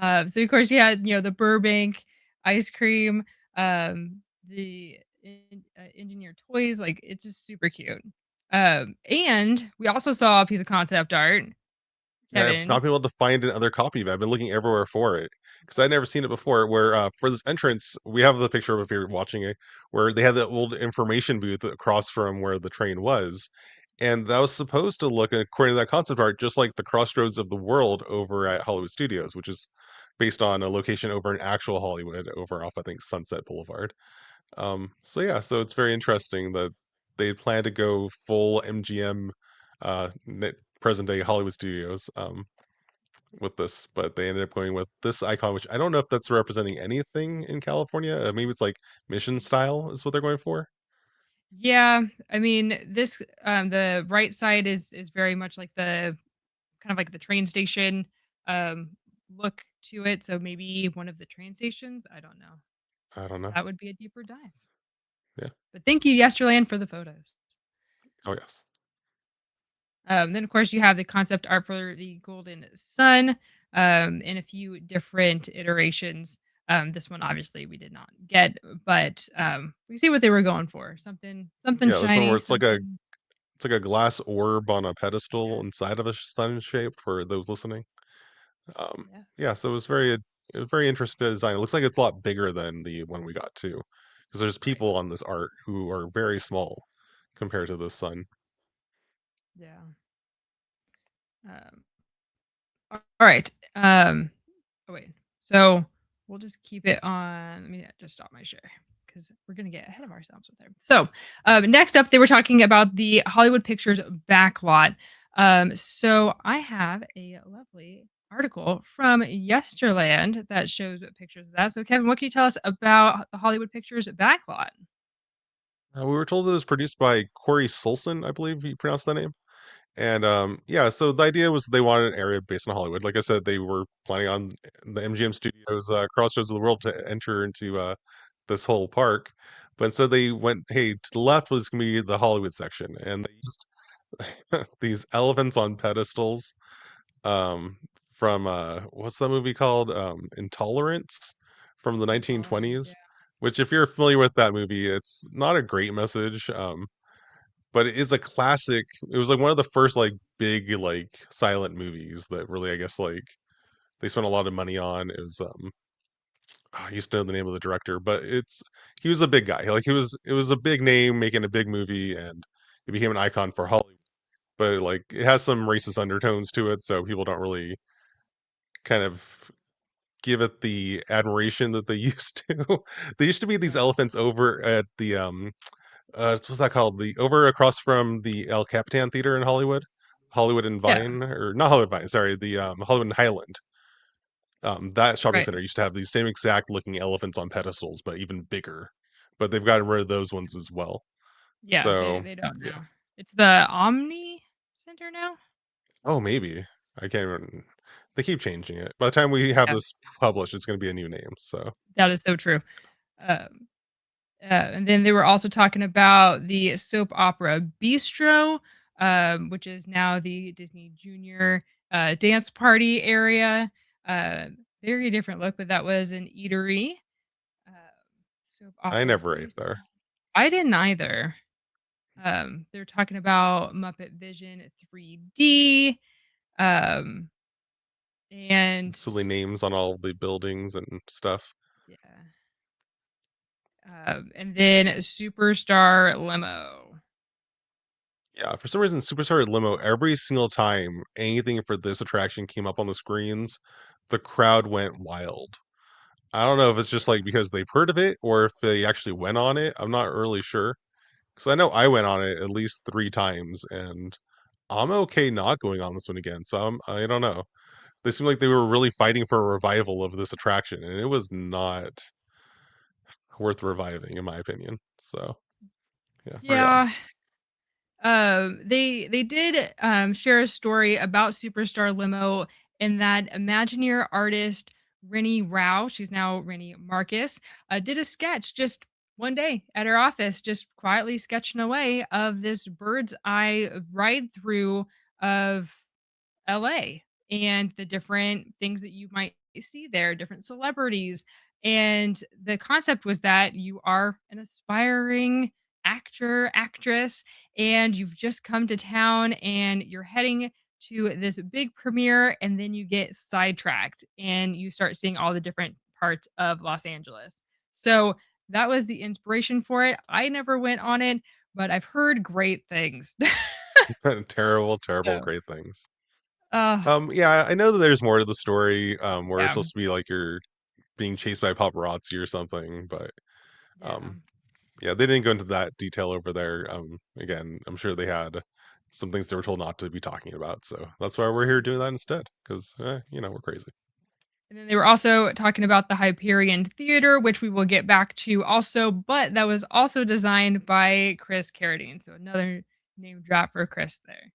So of course you had the Burbank ice cream, the engineered toys. Like it's just super cute. And we also saw a piece of concept art, I've Kevin. not been able to find another copy of it. I've been looking everywhere for it because I'd never seen it before. Where for this entrance, we have the picture of if you're watching it, where they had the old information booth across from where the train was, and that was supposed to look, according to that concept art, just like the crossroads of the world over at Hollywood Studios, which is based on a location over in actual Hollywood, over off I think Sunset Boulevard. So yeah, so it's very interesting that they plan to go full MGM, present day Hollywood Studios. With this, but they ended up going with this icon, which I don't know if that's representing anything in California. Maybe it's like mission style is what they're going for. Yeah, I mean this the right side is very much like the kind of like the train station um look to it. So maybe one of the train stations. I don't know. I don't know. That would be a deeper dive. Yeah. But thank you, Yesterland, for the photos. Oh yes. Then, of course, you have the concept art for the Golden Sun in a few different iterations. This one, obviously, we did not get, but we see what they were going for. Something Yeah. There's one where shiny, something. it's like a glass orb on a pedestal Yeah, inside of a sun shape for those listening. yeah, Yeah. So it was very interesting design. It looks like it's a lot bigger than the one we got too, because there's right. people on this art who are very small compared to the sun. Yeah. Um, all right. Oh wait. So we'll just keep it on. Let me just stop my share because we're gonna get ahead of ourselves with there. So next up, they were talking about the Hollywood Pictures backlot. So I have a lovely article from Yesterland that shows pictures of that. So Kevin, what can you tell us about the Hollywood Pictures backlot? We were told it was produced by Corey Solson, I believe you pronounce that name. And yeah, so the idea was they wanted an area based in Hollywood. Like I said, they were planning on the MGM Studios, Crossroads of the World to enter into this whole park. But instead they went, hey, to the left was gonna be the Hollywood section, and they used these elephants on pedestals um from what's that movie called? Intolerance from the Intolerance. Yeah. 1920s. Which if you're familiar with that movie, it's not a great message. But it is a classic. It was like one of the first like big like silent movies that really I guess like they spent a lot of money on. It was I used to know the name of the director, but it's he was a big guy. Like he was it was a big name making a big movie and it became an icon for Hollywood. But like it has some racist undertones to it, so people don't really kind of give it the admiration that they used to. There used to be these Right. elephants over at the what's that called? The over across from the El Capitan Theater in Hollywood, Hollywood and Yeah. Vine, or not Hollywood Vine, sorry, the Hollywood and Highland. That shopping Right. center used to have these same exact looking elephants on pedestals, but even bigger. But they've gotten rid of those ones as well. Yeah. They So they don't yeah. know. It's the Omni Center now. Oh, maybe I can't even. They keep changing it. By the time we have Yeah, this published, it's going to be a new name. So that is so true. Um, and then they were also talking about the soap opera Bistro, which is now the Disney Junior dance party area. Uh, Very different look, but that was an eatery. Um, Soap I opera never ate Bistro. there. I didn't either. They're talking about Muppet Vision 3D, um, and Silly names on all the buildings and stuff. yeah, and then Superstar Limo. Yeah, for some reason, Superstar Limo, every single time anything for this attraction came up on the screens, the crowd went wild. I don't know if it's just like Yeah. because they've heard of it or if they actually went on it. I'm not really sure. Because I know I went on it at least 3 times, and I'm okay not going on this one again. So I don't know. They seem like they were really fighting for a revival of this attraction, and it was not worth reviving, in my opinion. So yeah, very odd. Yeah. They did share a story about Superstar Limo in that Imagineer artist Rennie Rao, she's now Rennie Marcus, did a sketch just one day at her office, just quietly sketching away of this bird's eye ride through of LA and the different things that you might see there, different celebrities. And the concept was that you are an aspiring actor, actress, and you've just come to town and you're heading to this big premiere, and then you get sidetracked and you start seeing all the different parts of Los Angeles. So that was the inspiration for it. I never went on it, but I've heard great things. Terrible, terrible, So, great things. uh, Yeah, I know that there's more to the story, where it's yeah. supposed to be like you're being chased by paparazzi or something, but Yeah. um, yeah, they didn't go into that detail over there. Again, I'm sure they had some things they were told not to be talking about, so that's why we're here doing that instead. Because we're crazy. And then they were also talking about the Hyperion Theater, which we will get back to also, but that was also designed by Chris Carradine. So another name drop for Chris there.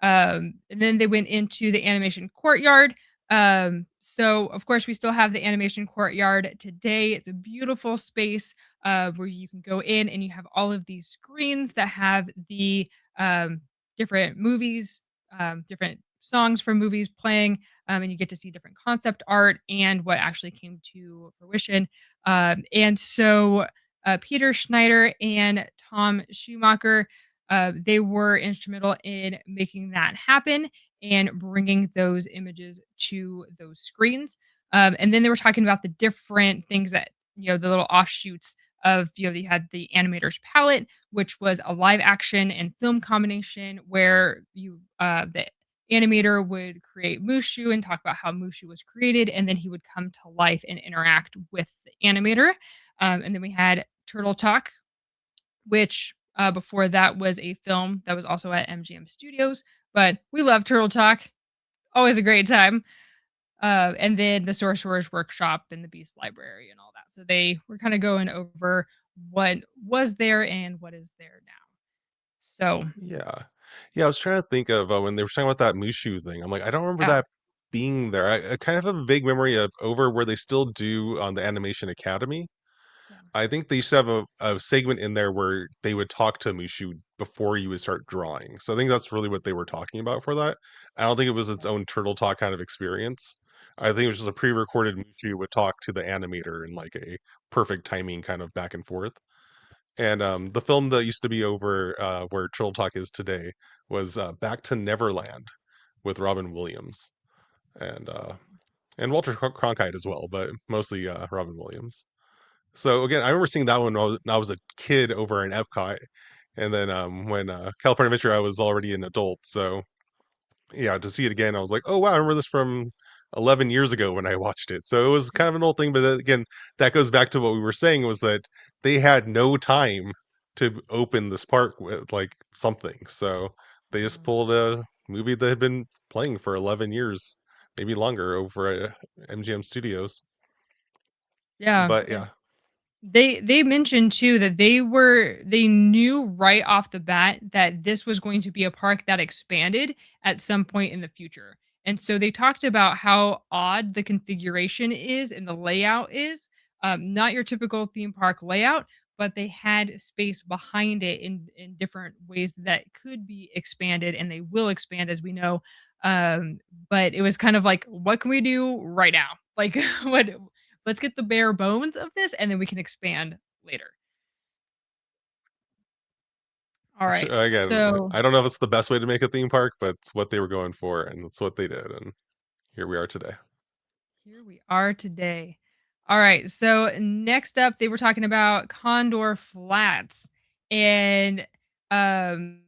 And then they went into the animation courtyard. So of course we still have the animation courtyard today. It's a beautiful space where you can go in and you have all of these screens that have the um, different movies, different songs from movies playing, and you get to see different concept art and what actually came to fruition. And so Peter Schneider and Tom Schumacher, they were instrumental in making that happen and bringing those images to those screens. And then they were talking about the different things that, the little offshoots of, you had the animator's palette, which was a live action and film combination where the animator would create Mushu and talk about how Mushu was created, and then he would come to life and interact with the animator. And then we had Turtle Talk, which, before that was a film that was also at MGM Studios, but we love Turtle Talk, always a great time. And then the Sorcerer's Workshop and the Beast Library and all that. So they were kinda going over what was there and what is there now. So, Yeah, yeah. I was trying to think of when they were talking about that Mushu thing. I'm like, I don't remember yeah, that being there. I kind of have a vague memory of over where they still do on the Animation Academy. yeah, I think they used to have a segment in there where they would talk to Mushu before you would start drawing. So I think that's really what they were talking about for that. I don't think it was its yeah, own Turtle Talk kind of experience. I think it was just a pre-recorded Mushu would talk to the animator in like a perfect timing kind of back and forth. And the film that used to be over where Turtle Talk is today was Back to Neverland with Robin Williams and uh, and Walter Cronkite as well, but mostly Robin Williams. So again, I remember seeing that one when I was a kid over in Epcot, and then when California Adventure, I was already an adult. So yeah, to see it again, I was like, oh wow, I remember this from 11 years ago when I watched it. So it was kind of an old thing, but then again, that goes back to what we were saying was that they had no time to open this park with like something. So they just yeah. pulled a movie that had been playing for 11 years, maybe longer over at MGM Studios. Yeah, But and yeah, they mentioned too that they knew right off the bat that this was going to be a park that expanded at some point in the future. And so they talked about how odd the configuration is and the layout is. Not your typical theme park layout, but they had space behind it in different ways that could be expanded, and they will expand as we know. But it was kind of like, what can we do right now? Like, what let's get the bare bones of this, and then we can expand later. All Which, right. again, So I don't know if it's the best way to make a theme park, but it's what they were going for, and it's what they did, and here we are today. here we are today. All right. So next up, they were talking about Condor Flats and um,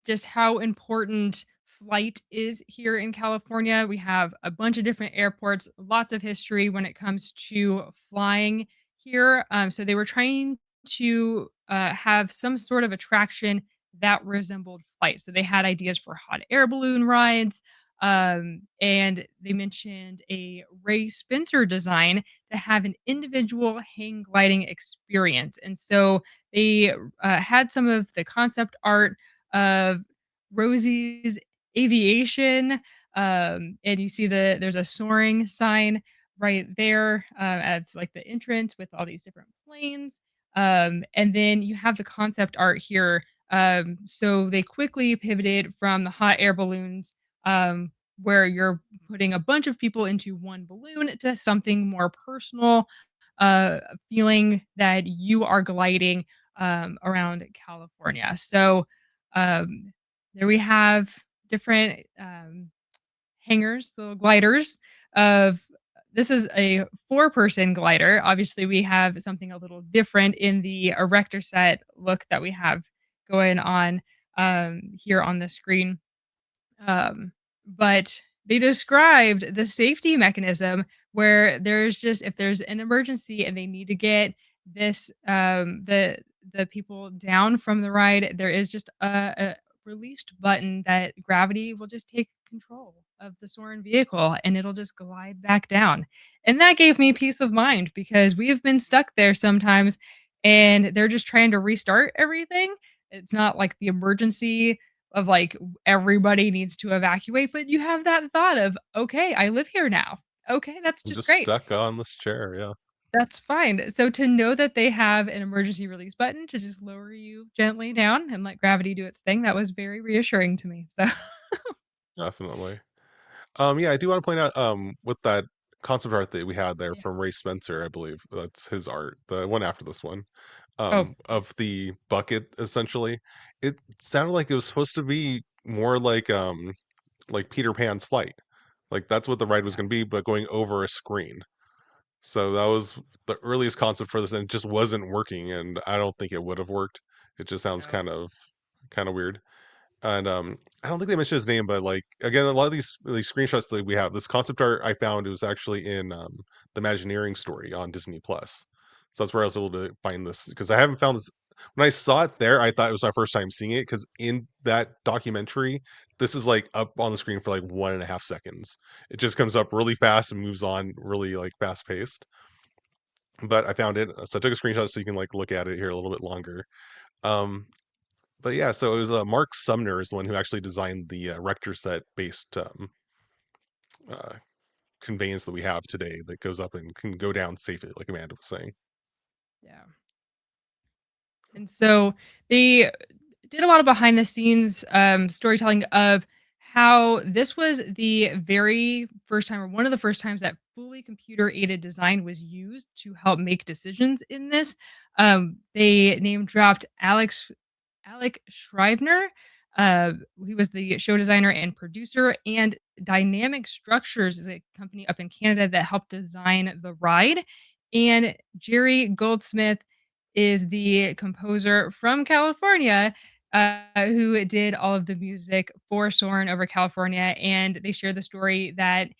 just how important flight is here in California. We have a bunch of different airports, lots of history when it comes to flying here. So they were trying to have some sort of attraction that resembled flight. So they had ideas for hot air balloon rides, and they mentioned a Ray Spencer design to have an individual hang gliding experience. And so they had some of the concept art of Rosie's Aviation. And you see there's a soaring sign right there at like the entrance with all these different planes. And then you have the concept art here. So they quickly pivoted from the hot air balloons, where you're putting a bunch of people into one balloon, to something more personal, uh, feeling that you are gliding around California. So um, there we have different hangers, little gliders of this is a four-person glider. Obviously, we have something a little different in the erector set look that we have going on here on the screen. But they described the safety mechanism where there's just if there's an emergency and they need to get this the people down from the ride, there is just a released button that gravity will just take control of the soaring vehicle and it'll just glide back down. And that gave me peace of mind because we have been stuck there sometimes and they're just trying to restart everything. It's not like the emergency of like everybody needs to evacuate, but you have that thought of, "Okay, I live here now. Okay, that's I'm just just great. stuck on this chair, yeah. That's fine." So to know that they have an emergency release button to just lower you gently down and let gravity do its thing, that was very reassuring to me. So Definitely. Yeah, I do wanna point out, with that concept art that we had there yeah. from Ray Spencer, I believe, that's his art, the one after this one, Oh, of the bucket, essentially. It sounded like it was supposed to be more like Peter Pan's flight. Like, that's what the ride was yeah. gonna be, but going over a screen. So that was the earliest concept for this, and it just wasn't working, and I don't think it would have worked. It just sounds No. kinda weird. And I don't think they mentioned his name, but like again, a lot of these screenshots that we have, this concept art I found it was actually in the Imagineering story on Disney Plus. So that's where I was able to find this because I haven't found this. When I saw it there, I thought it was my first time seeing it because in that documentary, this is like up on the screen for like 1.5 seconds. It just comes up really fast and moves on really like fast paced. But I found it, so I took a screenshot so you can like look at it here a little bit longer. Um, but yeah, so it was, Mark Sumner is the one who actually designed the, Rector set based, uh, conveyance that we have today that goes up and can go down safely, like Amanda was saying. Yeah. And so they did a lot of behind the scenes storytelling of how this was the very first time or one of the first times that fully computer aided design was used to help make decisions in this. They name dropped Alec Shriver. He was the show designer and producer, and Dynamic Structures is a company up in Canada that helped design the ride. And Jerry Goldsmith is the composer from California, who did all of the music for Soarin' over California. And they share the story that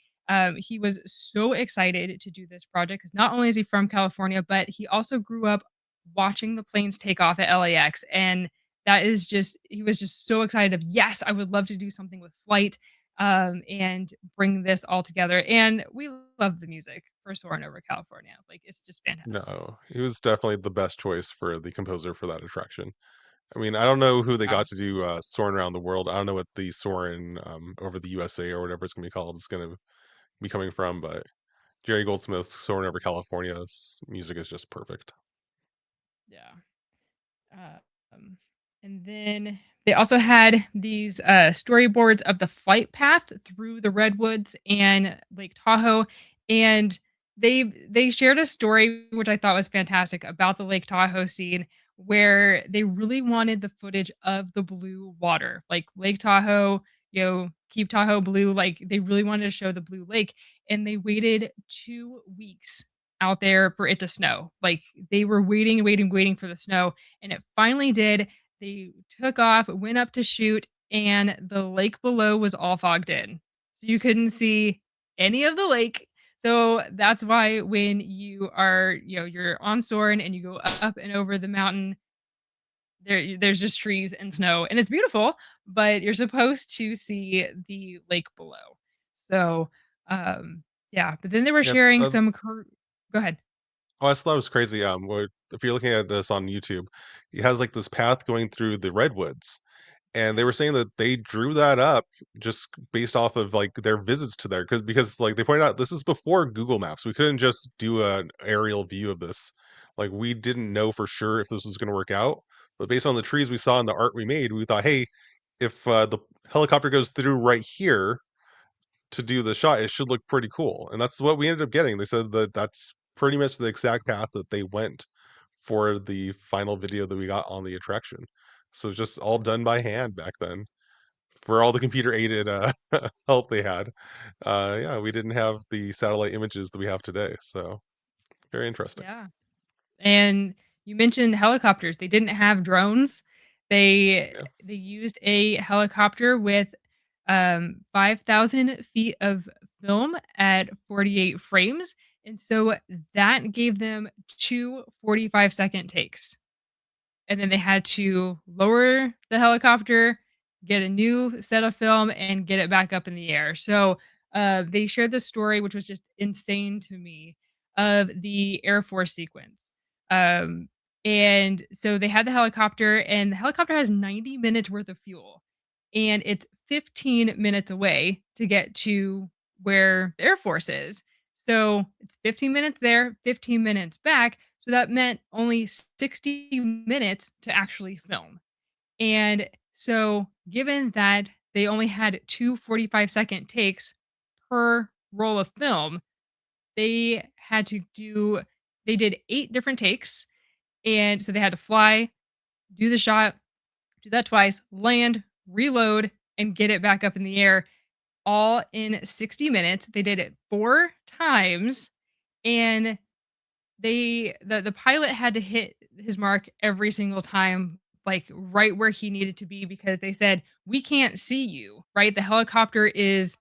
he was so excited to do this project because not only is he from California, but he also grew up watching the planes take off at LAX. And that is just, he was just so excited of, yes, I would love to do something with flight and bring this all together. And we love the music for Soarin' over California. Like, it's just fantastic. No, he was definitely the best choice for the composer for that attraction. I mean, I don't know who they Yeah. got to do, Soarin' Around the World. I don't know what the Soarin', over the USA or whatever it's gonna be called is gonna be coming from, but Jerry Goldsmith's Soarin' Over California's music is just perfect. Yeah. Um, and then they also had these storyboards of the flight path through the redwoods and Lake Tahoe, and they shared a story which I thought was fantastic about the Lake Tahoe scene, where they really wanted the footage of the blue water, like Lake Tahoe, Keep Tahoe blue, like, they really wanted to show the blue lake, and they waited 2 weeks out there for it to snow. Like, they were waiting, waiting, waiting for the snow, and it finally did. They took off, went up to shoot, and the lake below was all fogged in. So you couldn't see any of the lake. So that's why when you're on Soarin' and you go up and over the mountain, there's just trees and snow, and it's beautiful, but you're supposed to see the lake below. So, yeah, but then they were Yeah, sharing some go ahead. oh, I just thought it was crazy, where if you're looking at this on YouTube, it has, like, this path going through the redwoods, and they were saying that they drew that up just based off of, like, their visits to there, because, like, they pointed out this is before Google Maps. We couldn't just do an aerial view of this. Like, we didn't know for sure if this was gonna work out, but based on the trees we saw and the art we made, we thought, "Hey, if, the helicopter goes through right here to do the shot, it should look pretty cool." And that's what we ended up getting. They said that that's pretty much the exact path that they went for the final video that we got on the attraction. So it's just all done by hand back then for all the computer aided help they had. Yeah, we didn't have the satellite images that we have today. So very interesting. Yeah. And you mentioned helicopters. They didn't have drones. Yeah. They used a helicopter with 5,000 feet of film at 48 frames. And so that gave them two 45-second takes. And then they had to lower the helicopter, get a new set of film, and get it back up in the air. So, they shared this story, which was just insane to me, of the Air Force sequence. Um, and so they had the helicopter, and the helicopter has 90 minutes worth of fuel, and it's 15 minutes away to get to where the Air Force is. So it's 15 minutes there, 15 minutes back. So that meant only 60 minutes to actually film. And so, given that they only had two 45-second takes per roll of film, they had to do, they did 8 different takes. And so they had to fly, do the shot, do that twice, land, reload, and get it back up in the air all in 60 minutes. They did it 4 times. And the pilot had to hit his mark every single time, like, right where he needed to be, because they said, "We can't see you," right? The helicopter is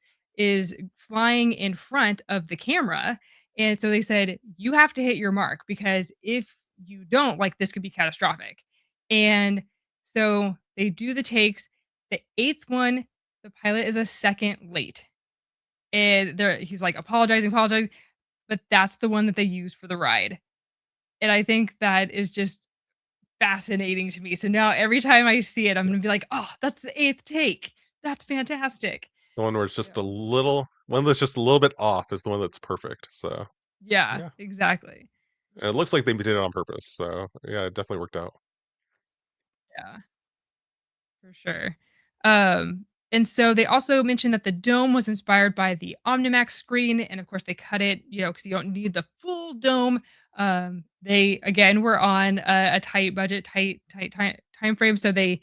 flying in front of the camera, and so they said, "You have to hit your mark, because if you don't, like, this could be catastrophic." And so they do the takes. The 8th one, the pilot is a second late, and he's, like, apologizing, but that's the one that they use for the ride. And I think that is just fascinating to me. So now every time I see it, I'm Yeah. gonna be like, "Oh, that's the 8th take. That's fantastic." The one where it's Yeah. just a little one that's just a little bit off is the one that's perfect. So Yeah, yeah. exactly. And it looks like they did it on purpose. So yeah, it definitely worked out. Yeah, for sure. And so they also mentioned that the dome was inspired by the Omnimax screen, and of course they cut it, because you don't need the full dome. They again were on a tight budget, tight time frame, so they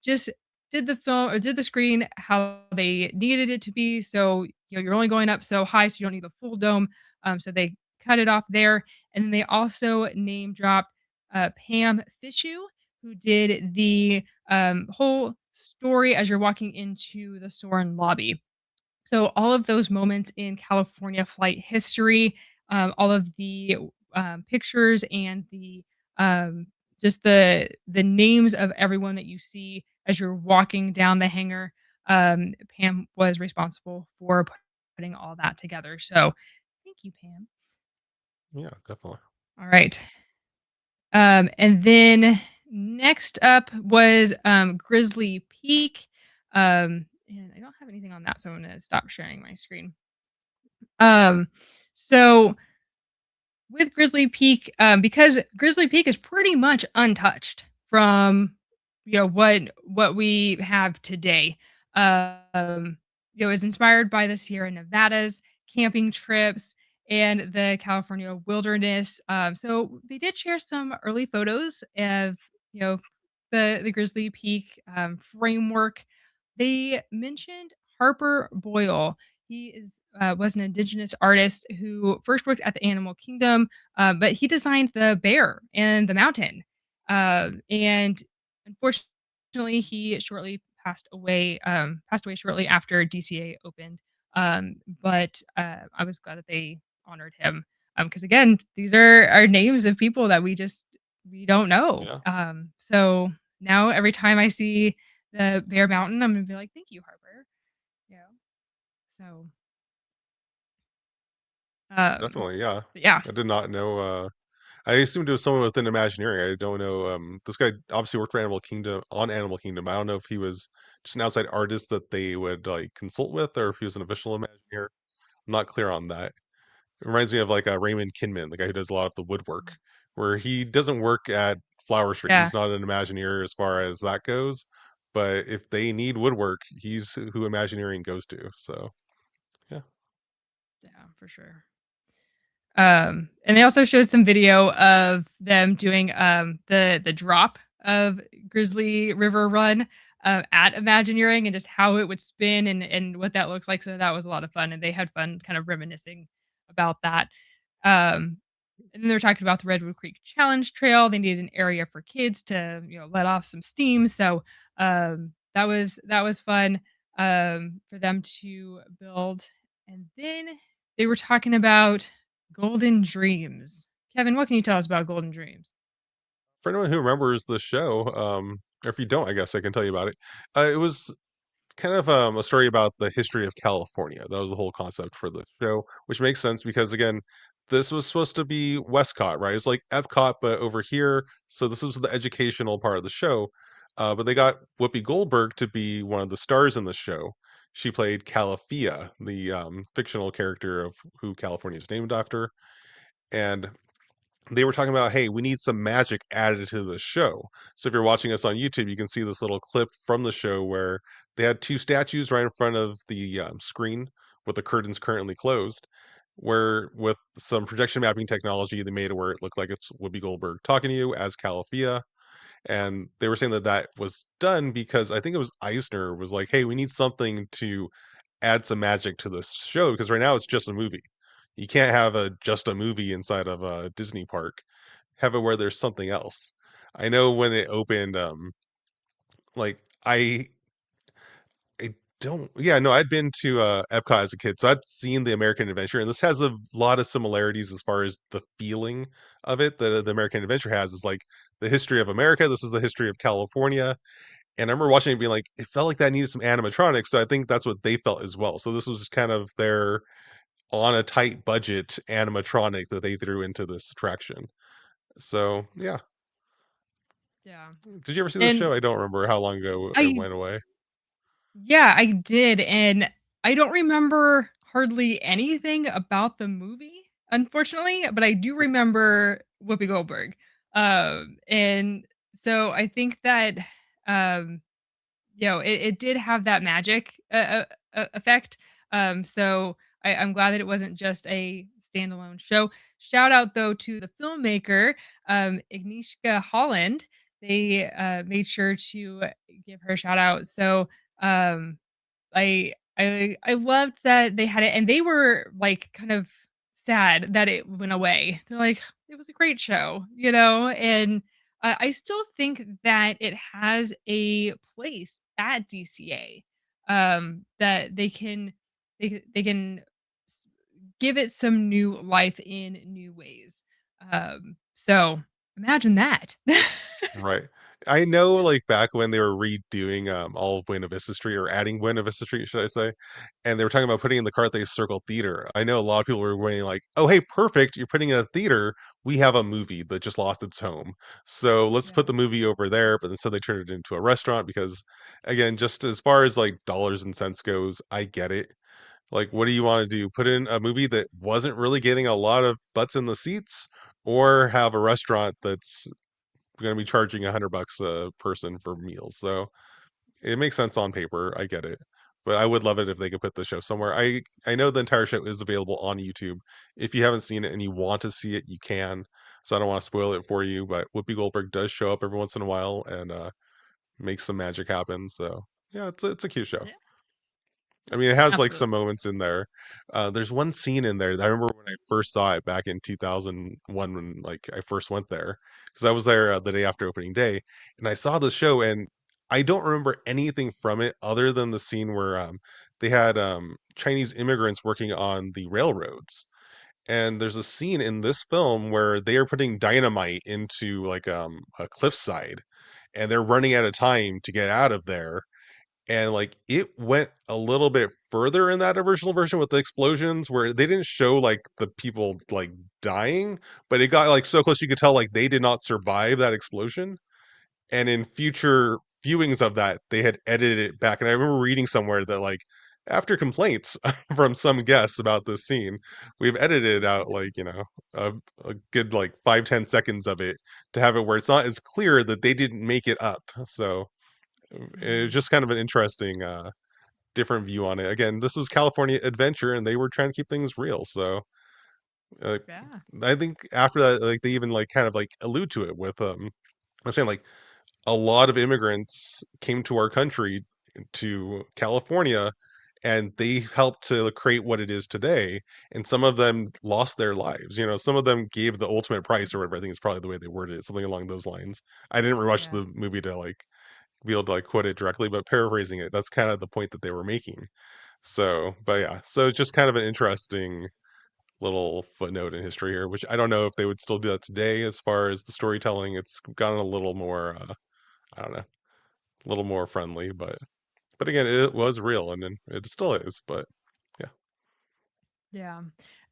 just did the film or did the screen how they needed it to be. So you're only going up so high, so you don't need the full dome. So they cut it off there, and then they also name dropped Pam Fishu, who did the whole story as you're walking into the Soarin' lobby. So all of those moments in California flight history, all of the pictures and the just the names of everyone that you see as you're walking down the hangar. Pam was responsible for putting all that together. So thank you, Pam. Yeah, definitely. All right. And then next up was Grizzly Peak. And I don't have anything on that, so I'm gonna stop sharing my screen. Um, so with Grizzly Peak, because Grizzly Peak is pretty much untouched from what we have today. It was inspired by the Sierra Nevadas, camping trips, and the California wilderness. So they did share some early photos of, the Grizzly Peak framework. They mentioned Harper Boyle. He was an indigenous artist who first worked at the Animal Kingdom, but he designed the bear and the mountain. And unfortunately, he shortly passed away shortly after DCA opened. But I was glad that they honored him, because again, these are names of people that we don't know. Yeah, So now every time I see the Bear Mountain, I'm gonna be like, "Thank you, Harper." You know? So, um, definitely, yeah. but yeah, I did not know, I assumed it was someone within Imagineering. I don't know, this guy obviously worked for Animal Kingdom. I don't know if he was just an outside artist that they would, like, consult with or if he was an official Imagineer. I'm not clear on that. It reminds me of, like, Raymond Kinman, the guy who does a lot of the woodwork, where he doesn't work at Flower Street. yeah, He's not an Imagineer as far as that goes, but if they need woodwork, he's who Imagineering goes to, so, yeah. yeah, for sure. And they also showed some video of them doing, the drop of Grizzly River Run, at Imagineering and just how it would spin and what that looks like, so that was a lot of fun, and they had fun kind of reminiscing about that. Um, and then they were talking about the Redwood Creek Challenge Trail. They needed an area for kids to, let off some steam, so, that was fun, for them to build. And then they were talking about Golden Dreams. Kevin, what can you tell us about Golden Dreams? For anyone who remembers the show, or if you don't, I guess I can tell you about it. It was kind of a story about the history of California. That was the whole concept for the show, which makes sense because again, this was supposed to be Westcott, right? It's like Epcot, but over here. So this was the educational part of the show. But they got Whoopi Goldberg to be one of the stars in the show. She played Calafia, the fictional character of who California is named after. And they were talking about, hey, we need some magic added to the show. So if you're watching us on YouTube, you can see this little clip from the show where they had two statues right in front of the screen with the curtains currently closed. Where with some projection mapping technology, they made it where it looked like it's Whoopi Goldberg talking to you as Calafia. And they were saying that that was done because I think it was Eisner was like, hey, we need something to add some magic to this show because right now it's just a movie. You can't have a just a movie inside of a Disney park. Have it where there's something else. I know when it opened, like I don't yeah, no, I'd been to Epcot as a kid, so I'd seen the American Adventure, and this has a lot of similarities as far as the feeling of it that the American Adventure has is like the history of America. This is the history of California. And I remember watching it and being like, it felt like that needed some animatronics. So I think that's what they felt as well. So this was kind of their on a tight budget animatronic that they threw into this attraction. So yeah. Yeah. Did you ever see this show? And I don't remember how long ago it I went away. yeah, I did, and I don't remember hardly anything about the movie, unfortunately, but I do remember Whoopi Goldberg. And so I think that, um it did have that magic effect. So I'm glad that it wasn't just a standalone show. Shout out though to the filmmaker, Agnieszka Holland. They made sure to give her a shout out. So um, I loved that they had it, and they were like kind of sad that it went away. They're like, it was a great show, and I still think that it has a place at DCA, that they can give it some new life in new ways. So imagine that. Right. I know, like, back when they were redoing, all of Buena Vista Street or adding Buena Vista Street, should I say, and they were talking about putting in the Carthay Circle Theater. I know a lot of people were waiting like, "Oh, hey, perfect, you're putting in a theater. We have a movie that just lost its home. So let's Yeah. put the movie over there," but instead they turned it into a restaurant because, again, just as far as, like, dollars and cents goes, I get it. Like, what do you wanna do? Put in a movie that wasn't really getting a lot of butts in the seats or have a restaurant that's gonna be charging $100 a person for meals, so it makes sense on paper, I get it. but I would love it if they could put the show somewhere. I know the entire show is available on YouTube. If you haven't seen it and you want to see it, you can. So I don't want to spoil it for you, but Whoopi Goldberg does show up every once in a while and makes some magic happen. So yeah, it's a cute show. Yeah, I mean, it has like some absolutely. moments in there. There's one scene in there that I remember when I first saw it back in 2001 when like I first went there because I was there the day after opening day and I saw the show and I don't remember anything from it other than the scene where they had Chinese immigrants working on the railroads. And there's a scene in this film where they are putting dynamite into like a cliffside and they're running out of time to get out of there and like it went a little bit further in that original version with the explosions where they didn't show like the people like dying, but it got like so close you could tell like they did not survive that explosion. And in future viewings of that they had edited it back, and I remember reading somewhere that like after complaints from some guests about this scene, we've edited out like a, a good like 5-10 seconds of it to have it where it's not as clear that they didn't make it up. So it was Mm, just kind of an interesting different view on it. Again, this was California Adventure and they were trying to keep things real. So uh, yeah. I think after that, like they even like kind of like allude to it with I'm saying like a lot of immigrants came to our country to California and they helped to create what it is today. And some of them lost their lives. Some of them gave the ultimate price or whatever. I think it's probably the way they worded it, something along those lines. I didn't rewatch Yeah. the movie to like be able to like quote it directly, but paraphrasing it, that's kind of the point that they were making. So, but yeah, so it's just kind of an interesting little footnote in history here, which I don't know if they would still do that today as far as the storytelling. It's gotten a little more, I don't know, a little more friendly, but again, it was real and then it still is. But yeah, Yeah.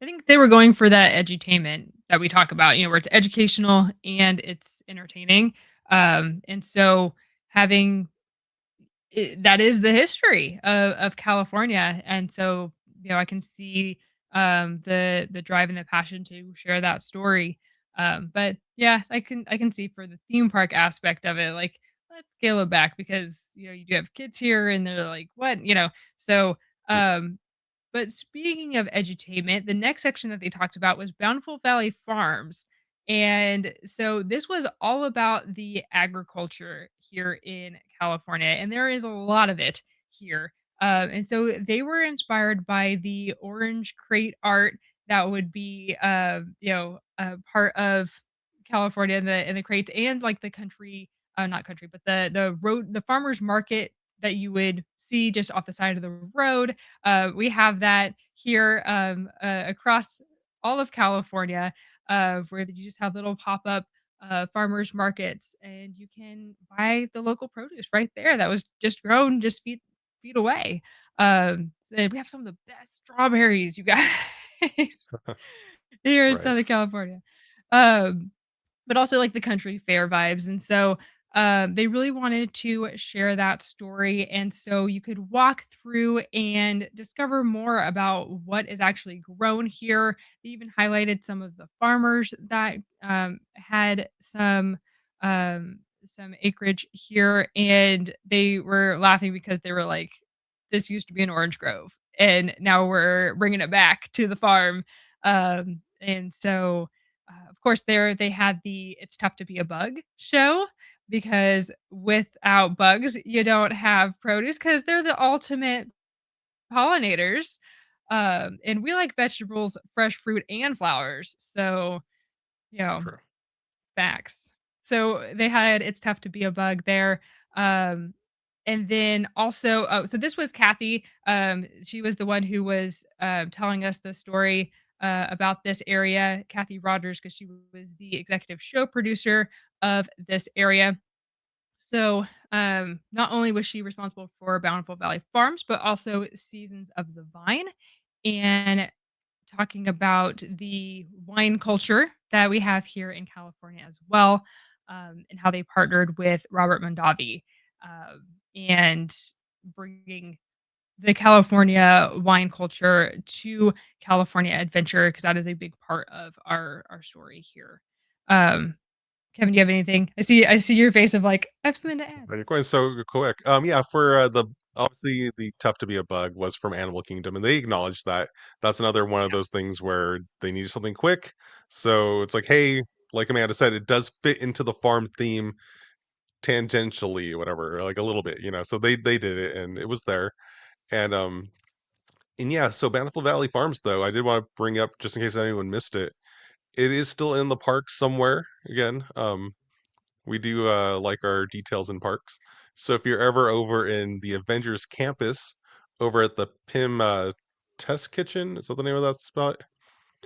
I think they were going for that edutainment that we talk about, where it's educational and it's entertaining. And so having that is the history of California. And so, I can see the drive and the passion to share that story. But yeah, I can see for the theme park aspect of it, like let's scale it back because you do have kids here and they're like, what? So mm, um but speaking of edutainment, the next section that they talked about was Bountiful Valley Farms. And so this was all about the agriculture here in California, and there is a lot of it here. And so they were inspired by the orange crate art that would be, a part of California in the crates, and like the country, not country, but the road, the farmers market that you would see just off the side of the road. We have that here across all of California, where you just have little pop up farmers markets, and you can buy the local produce right there that was just grown just feet away. So we have some of the best strawberries, you guys, here in right, Southern California. Um, but also like the country fair vibes. And so they really wanted to share that story. And so you could walk through and discover more about what is actually grown here. They even highlighted some of the farmers that had some acreage here, and they were laughing because they were like, "This used to be an orange grove, and now we're bringing it back to the farm." And so of course, there they had the "It's Tough to Be a Bug" show, because without bugs, you don't have produce because 'cause they're the ultimate pollinators. And we like vegetables, fresh fruit, and flowers. So, you know, true. facts. So they had "It's Tough to Be a Bug" there. Um, and then also, so this was Kathy. She was the one who was telling us the story about this area, Kathy Rogers, because she was the executive show producer of this area. So, not only was she responsible for Bountiful Valley Farms, but also Seasons of the Vine, and talking about the wine culture that we have here in California as well, and how they partnered with Robert Mondavi, and bringing the California wine culture to California Adventure, because that is a big part of our story here. Um, Kevin, do you have anything? I see your face of like, I have something to add. But you're going so quick. Yeah, for the obviously the tough to be a bug was from Animal Kingdom, and they acknowledged that. That's another one of Yeah. those things where they need something quick. So it's like, hey, like Amanda said, it does fit into the farm theme tangentially, whatever, like a little bit, you know. So they did it, and it was there. And yeah, so Bountiful Valley Farms, though, I did want to bring up just in case anyone missed it. It is still in the park somewhere. Again, we do like our details in parks. So if you're ever over in the Avengers campus, over at the Pim Test Kitchen, is that the name of that spot?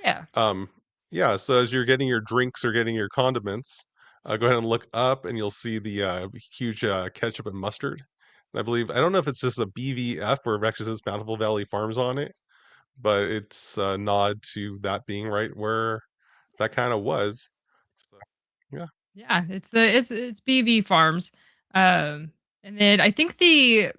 Yeah. Um, yeah. So as you're getting your drinks or getting your condiments, go ahead and look up, and you'll see the huge ketchup and mustard. And I believe I don't know if it's just a BVF or if it actually says Bountiful Valley Farms on it, but it's a nod to that being right where that kind of was. So, yeah. Yeah, it's BV Farms. And then I think the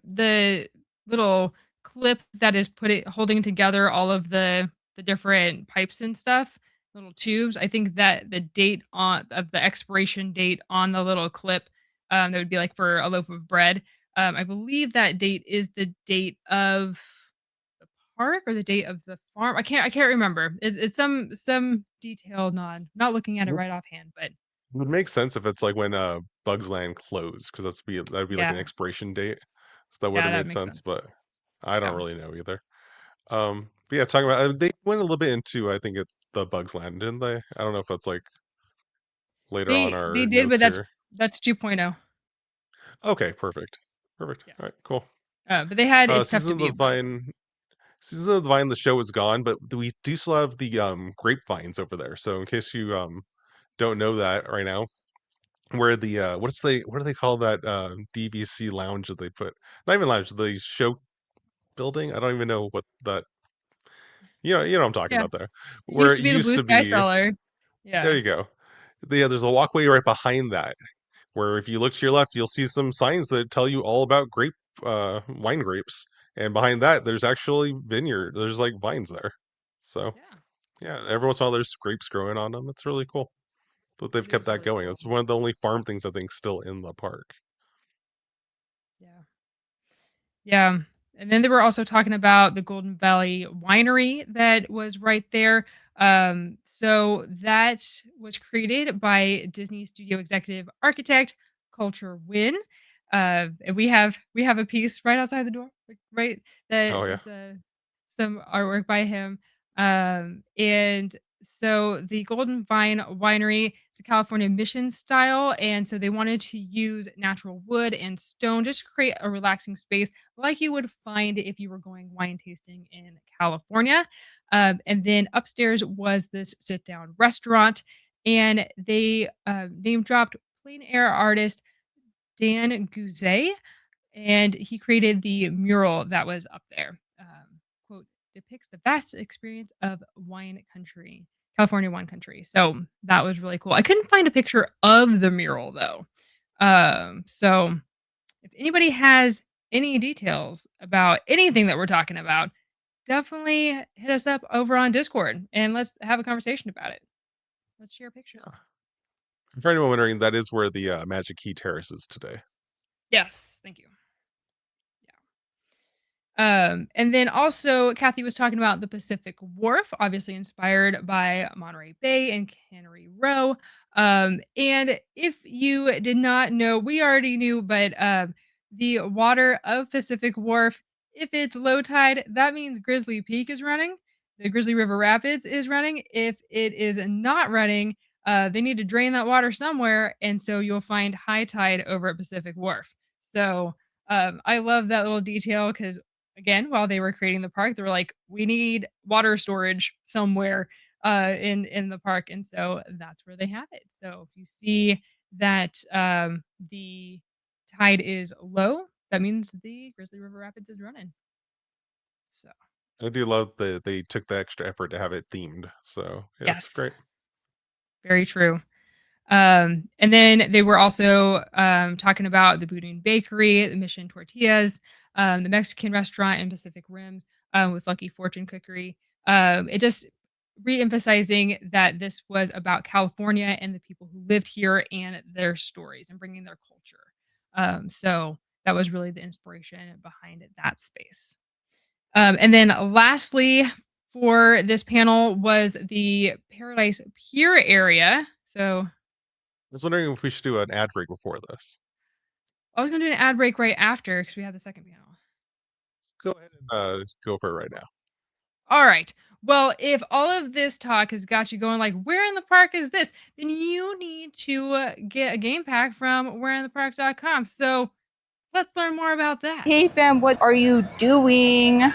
little clip that is holding together all of the different pipes and stuff, little tubes. I think that the date on of the expiration date on the little clip, that would be like for a loaf of bread. I believe that date is the date of the park or the date of the farm. I can't remember. It's some detailed nod. Not looking at it right offhand, but It would make sense if it's like when Bugs Land closed, because that'd be like an yeah. expiration date. So that would Yeah, have that made makes sense, sense. but I don't Yeah. really know either. But yeah, talking about they went a little bit into I think it's the Bugs Land, didn't they? I don't know if that's like later on They our did, but notes here. that's 2.0. Okay, perfect. Perfect. Yeah. All right, cool. But they had It's Tough Season to of Be the a Bug. Vine Season of the Vine, the show is gone, but we do still have the grapevines over there. So in case you don't know that right now, where the what do they call that DVC lounge that they put? Not even lounge, the show building. I don't even know what that. You know what I'm talking Yeah. about there, It where used it to be the used Blue to Sky be. Cellar. There Yeah. you go. Yeah, there's a walkway right behind that, where if you look to your left, you'll see some signs that tell you all about wine grapes, and behind that, there's actually vineyard. There's like vines there. So Yeah. yeah, every once in a while there's grapes growing on them. It's really cool that they've It kept is that really going. cool. That's one of the only farm things I think still in the park. Yeah. Yeah. And then they were also talking about the Golden Valley Winery that was right there. So that was created by Disney studio executive architect Culture Win. And we have a piece right outside the door, like, right, that Oh yeah. it's some artwork by him. And so the Golden Vine Winery, it's a California mission style, and so they wanted to use natural wood and stone just to create a relaxing space like you would find if you were going wine tasting in California. And then upstairs was this sit down restaurant, and they name dropped plein air artist Dan Gouze, and he created the mural that was up there. Quote, depicts the vast experience of wine country, California wine country. So that was really cool. I couldn't find a picture of the mural though. So if anybody has any details about anything that we're talking about, definitely hit us up over on Discord and let's have a conversation about it. Let's share pictures. For anyone wondering, that is where the Magic Key Terrace is today. Yes, thank you. And then also Kathy was talking about the Pacific Wharf, obviously inspired by Monterey Bay and Cannery Row. And if you did not know, we already knew, but the water of Pacific Wharf, if it's low tide, that means Grizzly Peak is running. The Grizzly River Rapids is running. If it is not running, they need to drain that water somewhere, and so you'll find high tide over at Pacific Wharf. So I love that little detail because again, while they were creating the park, they were like, "We need water storage somewhere in the park," and so that's where they have it. So if you see that the tide is low, that means the Grizzly River Rapids is running. So I do love that they took the extra effort to have it themed. So yeah, it's yes, great. very true. And then they were also talking about the Boudin Bakery, the Mission Tortillas, the Mexican restaurant in Pacific Rim with Lucky Fortune Cookery. It just re-emphasizing that this was about California and the people who lived here and their stories and bringing their culture. So that was really the inspiration behind that space. And then lastly, for this panel was the Paradise Pier area. So was wondering if we should do an ad break before this. I was going to do an ad break right after because we had the second panel. Let's go ahead and go for it right now. All right. Well, if all of this talk has got you going, like, where in the park is this? Then you need to get a game pack from whereinthepark.com. So let's learn more about that. Hey fam, what are you doing?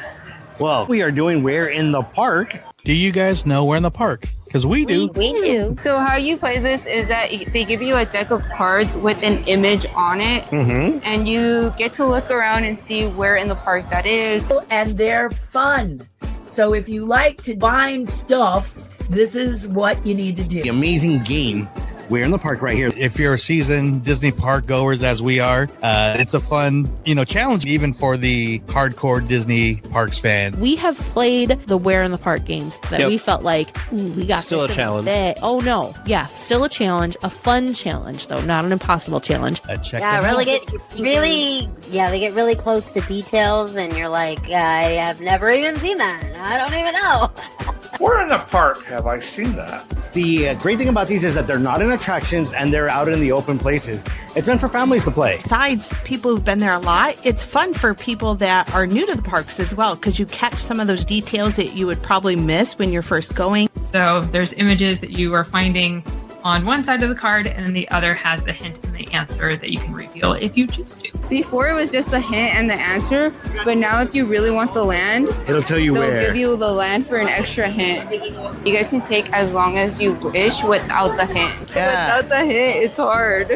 Well, we are doing Where in the Park. Do you guys know Where in the Park? Because we do. We do. So how you play this is that they give you a deck of cards with an image on it, and you get to look around and see where in the park that is. And they're fun. So if you like to find stuff, this is what you need to The do. amazing game, Where in the Park, right here. If you're a seasoned Disney park goers as we are, it's a fun, challenge even for the hardcore Disney parks fan. We have played the Where in the Park games that we felt like, ooh, we got Still this a in the challenge. bag. Oh no, yeah, still a challenge, a fun challenge though, not an impossible challenge. Check Yeah, them really out. they get really close to details, and you're like, I have never even seen that. I don't even know. Where in the park have I seen that? The great thing about these is that they're not in attractions and they're out in the open places. It's meant for families to play. Besides people who've been there a lot, it's fun for people that are new to the parks as well, because you catch some of those details that you would probably miss when you're first going. So there's images that you are finding on one side of the card, and then the other has the hint and the answer that you can reveal if you choose to. Before it was just the hint and the answer, but now if you really want the land, It'll tell you they'll where. give you the land for an extra hint. You guys can take as long as you wish without the hint. Without the hint, it's hard.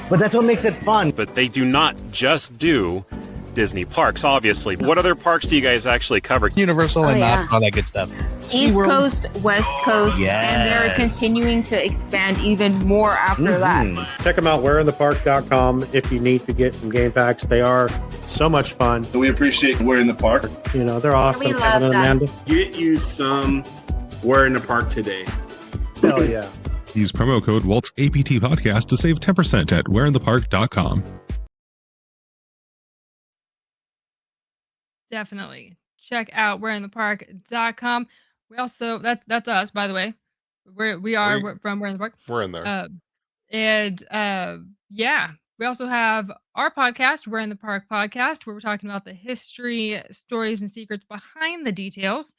But that's what makes it fun. But they do not just do Disney parks, obviously. What other parks do you guys actually cover? Universal and yeah. all that good stuff. East SeaWorld. Coast, West Coast, and they're Yes. continuing to expand even more after that. Check them out, whereinthepark.com, if you need to get some game packs. They are so much fun. We appreciate Where in the Park. They're awesome. We love Kevin and that. Amanda. Get you some Where in the Park today. Hell yeah. Use promo code Walt's APT Podcast to save 10% at whereinthepark.com. Definitely check out whereinthepark.com. We also that's us, by the way. We're from Where in the Park. We're in there. Yeah, we also have our podcast, Where in the Park podcast, where we're talking about the history, stories, and secrets behind the details.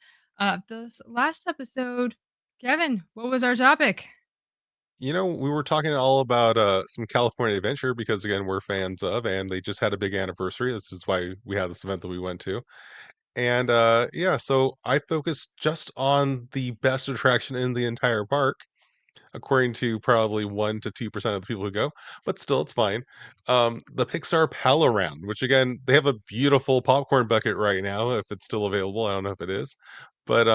This last episode, Kevin, what was our topic? We were talking all about some California adventure because, again, we're fans of, and they just had a big anniversary. This is why we had this event that we went to. And so I focused just on the best attraction in the entire park, according to probably 1 to 2% of the people who go, but still, it's fine. The Pixar Pal Around, which, again, they have a beautiful popcorn bucket right now, if it's still available. I don't know if it is. But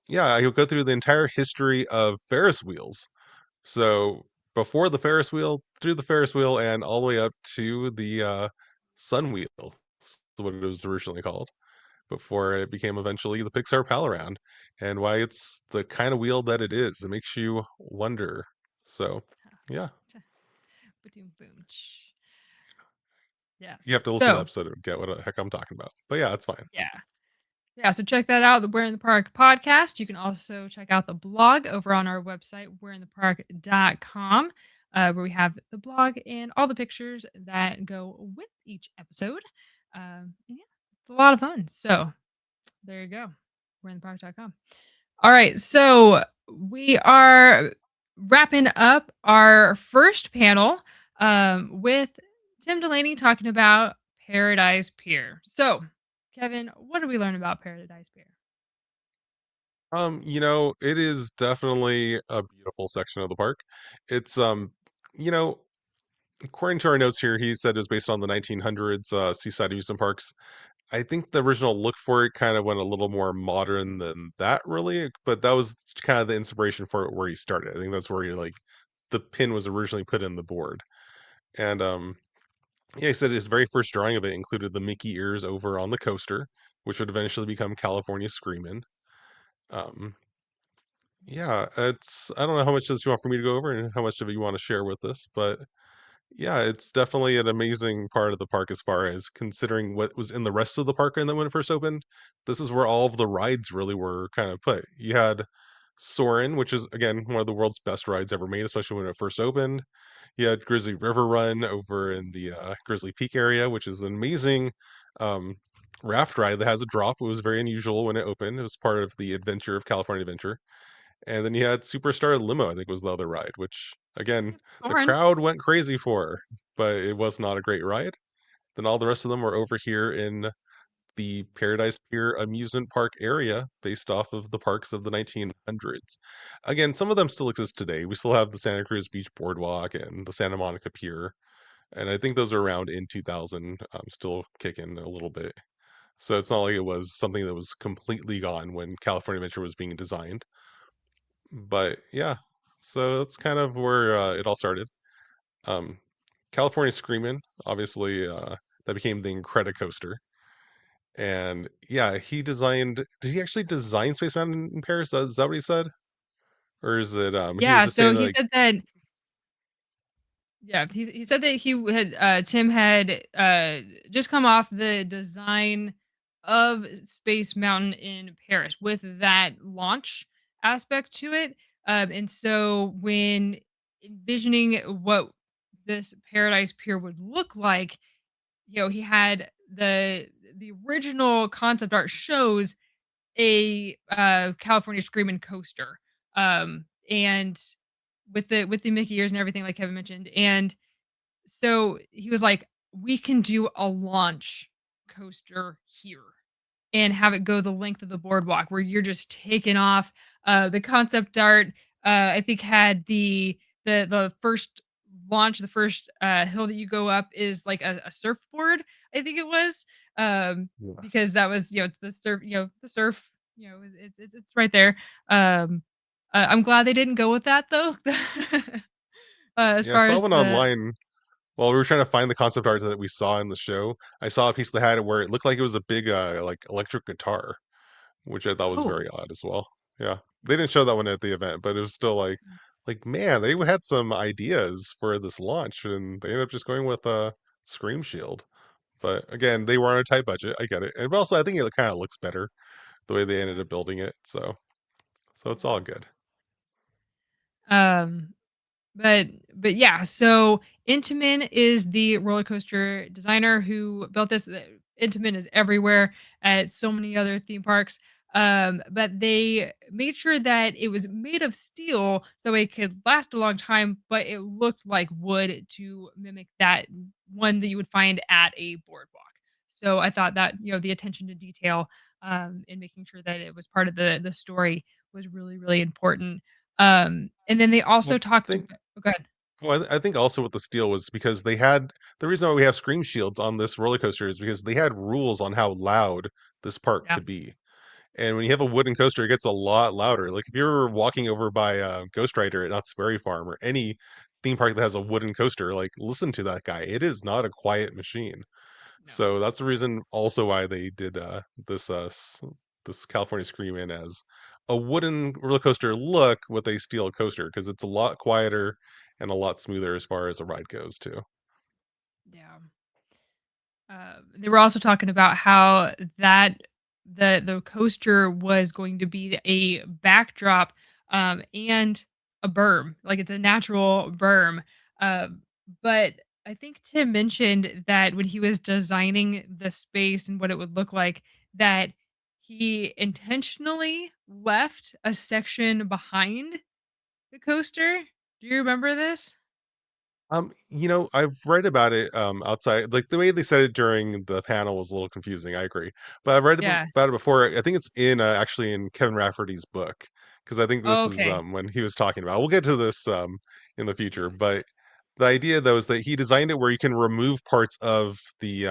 you'll go through the entire history of Ferris wheels. So before the Ferris wheel, through the Ferris wheel, and all the way up to the Sun Wheel, is what it was originally called, before it became eventually the Pixar Pal Around, and why it's the kind of wheel that it is. It makes you wonder. So, yeah. Boom, boom. Yes. You have to listen to the episode to get what the heck I'm talking about. But yeah, it's fine. Yeah. Yeah, so check that out, the Where in the Park podcast. You can also check out the blog over on our website, whereinthepark.com, where we have the blog and all the pictures that go with each episode. It's a lot of fun. So there you go, whereinthepark.com. All right, so we are wrapping up our first panel with Tim Delaney talking about Paradise Pier. So, Kevin, what did we learn about Paradise Pier? It is definitely a beautiful section of the park. It's according to our notes here, he said it was based on the 1900s seaside amusement parks. I think the original look for it kind of went a little more modern than that, really, but that was kind of the inspiration for it where he started. I think that's where the pin was originally put in the board. And he said his very first drawing of it included the Mickey ears over on the coaster, which would eventually become California Screamin'. Um, yeah, it's I don't know how much does you want for me to go over and how much of it you want to share with us, but yeah, it's definitely an amazing part of the park as far as considering what was in the rest of the park and then when it first opened. This is where all of the rides really were kind of put. You had Soarin', which is again one of the world's best rides ever made, especially when it first opened. You had Grizzly River Run over in the Grizzly Peak area, which is an amazing um, raft ride that has a drop. It was very unusual when it opened. It was part of the adventure of California Adventure. And then you had Superstar Limo, I think was the other ride, which again, the Soren. crowd went crazy for, but it was not a great ride. Then all the rest of them were over here in the Paradise Pier amusement park area based off of the parks of the 1900s. Again, some of them still exist today. We still have the Santa Cruz Beach Boardwalk and the Santa Monica Pier, and I think those are around in 2000, still kicking a little bit. So it's not like it was something that was completely gone when California Adventure was being designed. But yeah, so that's kind of where it all started. Um, California Screamin', obviously, that became the Incredicoaster. And yeah, he designed. Did he actually design Space Mountain in Paris? Is that what he said, or is it? He was Yeah, just so saying he like, said that yeah, he said that he had Tim had just come off the design of Space Mountain in Paris with that launch aspect to it. And so when envisioning what this Paradise Pier would look like, he had the original concept art shows a California Screamin' coaster. And with the Mickey ears and everything like Kevin mentioned. And so he was like, "We can do a launch coaster here and have it go the length of the boardwalk where you're just taking off." The concept art, I think, had the first launch, the first hill that you go up is like a surfboard. I think it was, because yes. that was the surf, it's right there. Um, I'm glad they didn't go with that though. As Yeah, I far saw as one the online while we were trying to find the concept art that we saw in the show. I saw a piece that had it where it looked like it was a big like electric guitar, which I thought was oh very odd as well. Yeah, they didn't show that one at the event, but it was still like man, they had some ideas for this launch, and they ended up just going with a Scream Shield. But again, they were on a tight budget. I get it, and also I think it kind of looks better the way they ended up building it. So it's all good. Um, but yeah, so Intamin is the roller coaster designer who built this. Intamin is everywhere at so many other theme parks. But they made sure that it was made of steel so it could last a long time, but it looked like wood to mimic that one that you would find at a boardwalk. So I thought that the attention to detail in making sure that it was part of the story was really really important. And then they also Well, I talked think about oh, go ahead. well, I think also with the steel was because they had the reason why we have Scream Shields on this roller coaster is because they had rules on how loud this park Yeah. could be. And when you have a wooden coaster, it gets a lot louder. Like if you're walking over by Ghost Rider at Knott's Berry Farm or any theme park that has a wooden coaster, like listen to that guy. It is not a quiet machine. No. So that's the reason also why they did this California Scream in as a wooden roller coaster look with a steel coaster because it's a lot quieter and a lot smoother as far as a ride goes too. Yeah. They were also talking about how that the coaster was going to be a backdrop, and a berm, like it's a natural berm. But I think Tim mentioned that when he was designing the space and what it would look like, that he intentionally left a section behind the coaster. Do you remember this? I've read about it outside. Like the way they said it during the panel was a little confusing. I agree, but I've read Yeah. about it before. I think it's in actually in Kevin Rafferty's book because I think this is Okay. when he was talking about. We'll get to this in the future, Yeah. but the idea though is that he designed it where you can remove parts of the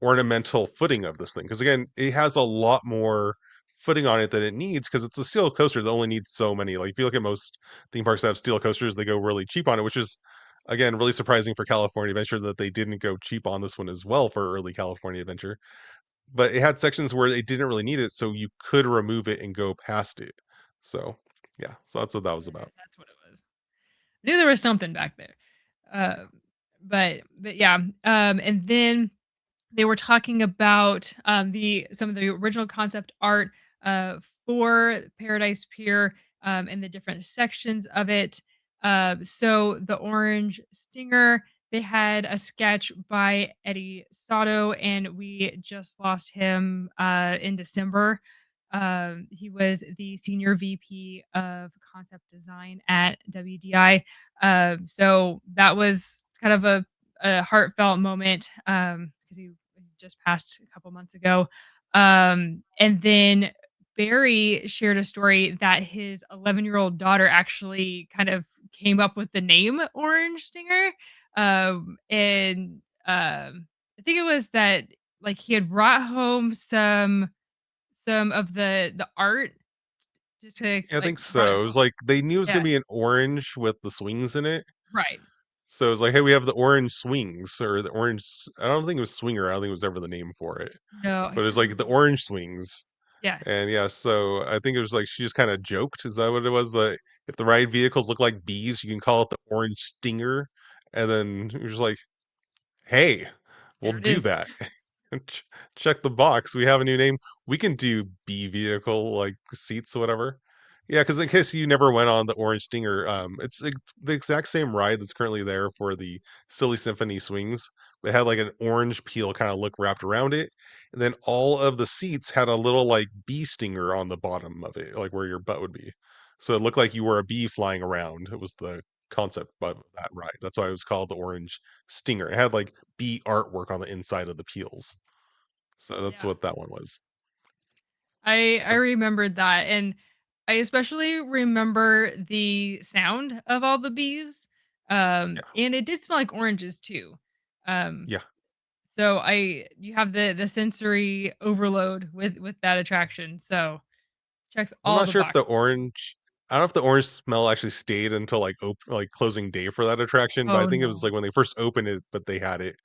ornamental footing of this thing because again, it has a lot more footing on it than it needs because it's a steel coaster that only needs so many. Like if you look at most theme parks that have steel coasters, they go really cheap on it, which is again really surprising for California Adventure that they didn't go cheap on this one as well for early California Adventure. but it had sections where they didn't really need it, so you could remove it and go past it. So, yeah, so that's what that was about. That's what it was. Knew there was something back there. Uh, but yeah, and then they were talking about the some of the original concept art for Paradise Pier and the different sections of it. So the Orange Stinger, they had a sketch by Eddie Sato, and we just lost him in December. He was the senior VP of concept design at WDI. So that was kind of a heartfelt moment because he just passed a couple months ago. And then Barry shared a story that his 11-year-old daughter actually kind of came up with the name Orange Stinger. And I think it was that like he had brought home some of the art just to Yeah, I like think brought it so. It was home. like they knew it was gonna Yeah, be an orange with the swings in it. right. So it was like, hey, we have the orange swings or the orange. I don't think it was swinger. I don't think it was ever the name for it, No, I but it was can't like the remember what. orange swings. Yeah, And yeah, so I think it was like she just kind of joked. Is that what it was? That if the ride vehicles look like bees, you can call it the orange stinger. And then it was just like, hey, we'll there it do is. that. Ch- Check the box. We have a new name. We can do B vehicle like seats, whatever. Yeah, because in case you never went on the Orange Stinger, it's the exact same ride that's currently there for the Silly Symphony swings. It had like an orange peel kind of look wrapped around it, and then all of the seats had a little like bee stinger on the bottom of it, like where your butt would be. So it looked like you were a bee flying around. It was the concept of that ride. That's why it was called the Orange Stinger. It had like bee artwork on the inside of the peels. So that's Yeah. what that one was. I remembered that, and I especially remember the sound of all the bees, Yeah. and it did smell like oranges too. Um, Yeah. so I you have the sensory overload with that attraction, so checks I'm all not the sure if the boxes. orange I don't know if the orange smell actually stayed until like closing day for that attraction, but I Oh, think it was like no. when they first opened it, but they had it.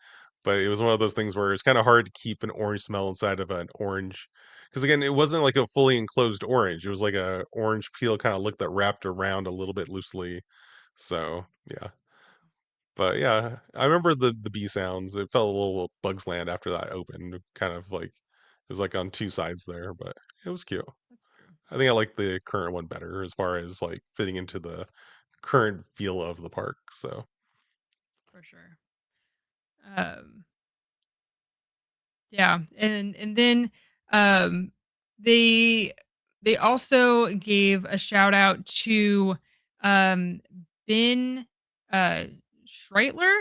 But it was one of those things where it's kind of hard to keep an orange smell inside of an orange. Because again, it wasn't like a fully enclosed orange. It was like a orange peel kind of look that wrapped around a little bit loosely. So yeah. But yeah, I remember the bee sounds. It felt a little Bugs Land after that opened. Kind of like it was like on two sides there, but it was cute. That's true. I think I like the current one better as far as like fitting into the current feel of the park. So For sure. Um, yeah, and then, um, they they also gave a shout out to, um, Ben, uh, Schreitler,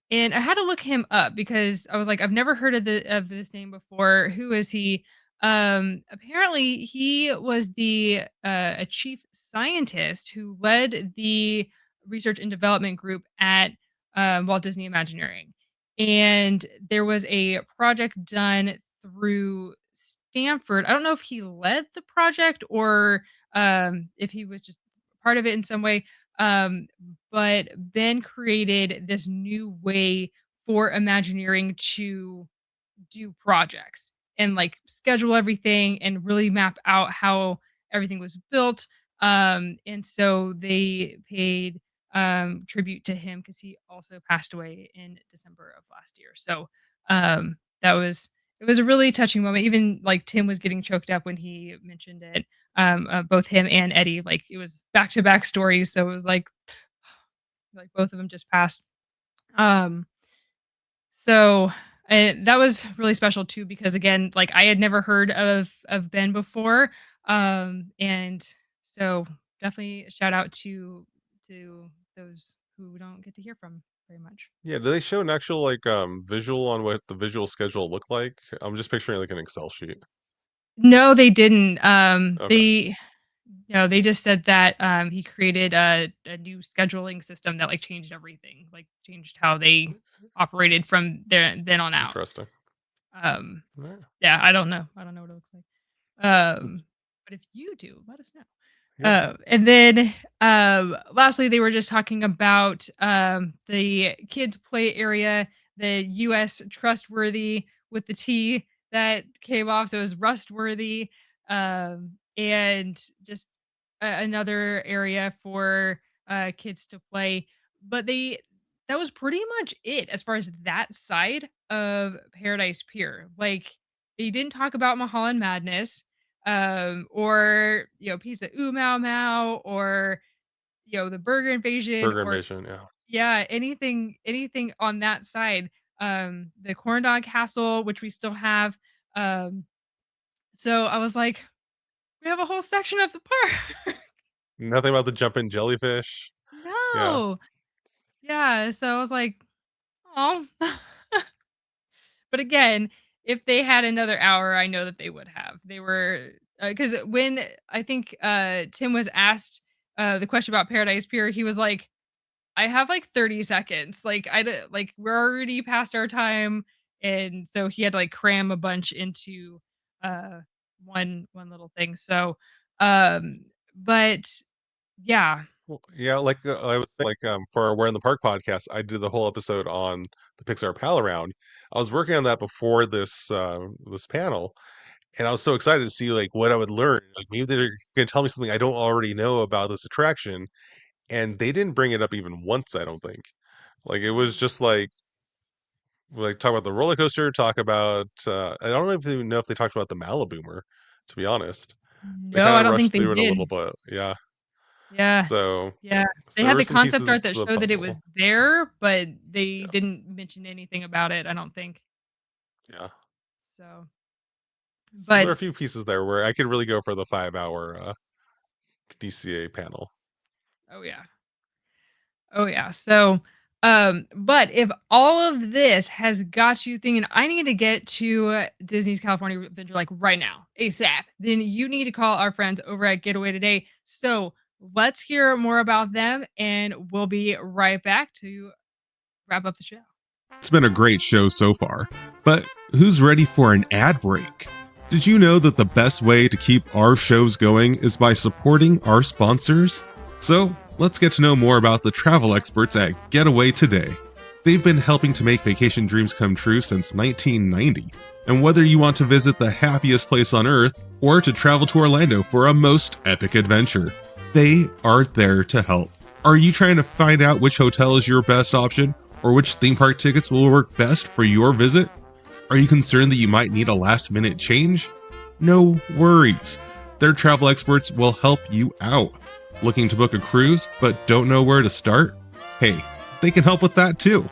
and I had to look him up because I was like, "I've never heard of this name before. Who is he?" Apparently, he was a chief scientist who led the research and development group at, Walt Disney Imagineering. And there was a project done through Stanford. I don't know if he led the project or if he was just part of it in some way. Um, but Ben created this new way for Imagineering to do projects and like schedule everything and really map out how everything was built. And so they paid tribute to him because he also passed away in December of last year. So that was it was a really touching moment. Even like Tim was getting choked up when he mentioned it. Both him and Eddie, like it was back to back stories. So it was like both of them just passed. Um, so, that was really special too because again, like I had never heard of Ben before, and so definitely a shout out to those who don't get to hear from very much. yeah, do they show an actual like visual on what the visual schedule looked like? I'm just picturing like an Excel sheet. No, they didn't. Okay, No, they just said that he created a new scheduling system that like changed everything, like changed how they operated from there then on out. interesting. Um, Alright. yeah, I don't know. I don't know what it looks like. But if you do, let us know. Yeah. And then lastly, they were just talking about the kids play area, the US trustworthy with the T. that came off, so it was rust worthy, and just another area for kids to play. But that was pretty much it as far as that side of Paradise Pier. Like they didn't talk about Mulholland Madness, or Pizza Ooh Mau Mau, or the Burger Invasion, Burger or Invasion, yeah. yeah, anything on that side. The Corn Dog Castle, which we still have. Um, so I was like, we have a whole section of the park. Nothing about the jumping jellyfish. Yeah. No. Yeah, so I was like, oh. But again, if they had another hour, I know that they would have. They were because when I think Tim was asked the question about Paradise Pier, he was like, I have like 30 seconds. Like like we're already past our time, and so he had to like cram a bunch into uh one little thing. So but yeah. Well, yeah, like, I was saying, like, for our Where in the Park podcast, I did the whole episode on the Pixar Pal Around. I was working on that before this panel, and I was so excited to see, like, what I would learn. Like, maybe they're gonna tell me something I don't already know about this attraction, and they didn't bring it up even once, I don't think. Like, it was just like, talk about the roller coaster, talk about, I don't even know if they talked about the Maliboomer, to be honest. They No, I kinda don't think rushed they through it a little did. bit, yeah. Yeah. So Yeah. They so there had were the some concept pieces art that to the showed that it puzzle. was there, but they Yeah, didn't mention anything about it, I don't think. yeah. So, So there but are a few pieces there where I could really go for the 5-hour, DCA panel. oh yeah. Oh yeah. So, but if all of this has got you thinking, I need to get to Disney's California Adventure like right now, ASAP, then you need to call our friends over at Getaway Today. So let's hear more about them, and we'll be right back to wrap up the show. It's been a great show so far, but who's ready for an ad break? Did you know that the best way to keep our shows going is by supporting our sponsors? So, let's get to know more about the travel experts at Getaway Today. They've been helping to make vacation dreams come true since 1990. And whether you want to visit the happiest place on earth or to travel to Orlando for a most epic adventure, they are there to help. Are you trying to find out which hotel is your best option or which theme park tickets will work best for your visit? Are you concerned that you might need a last minute change? No worries. Their travel experts will help you out. Looking to book a cruise but don't know where to start? Hey, they can help with that too.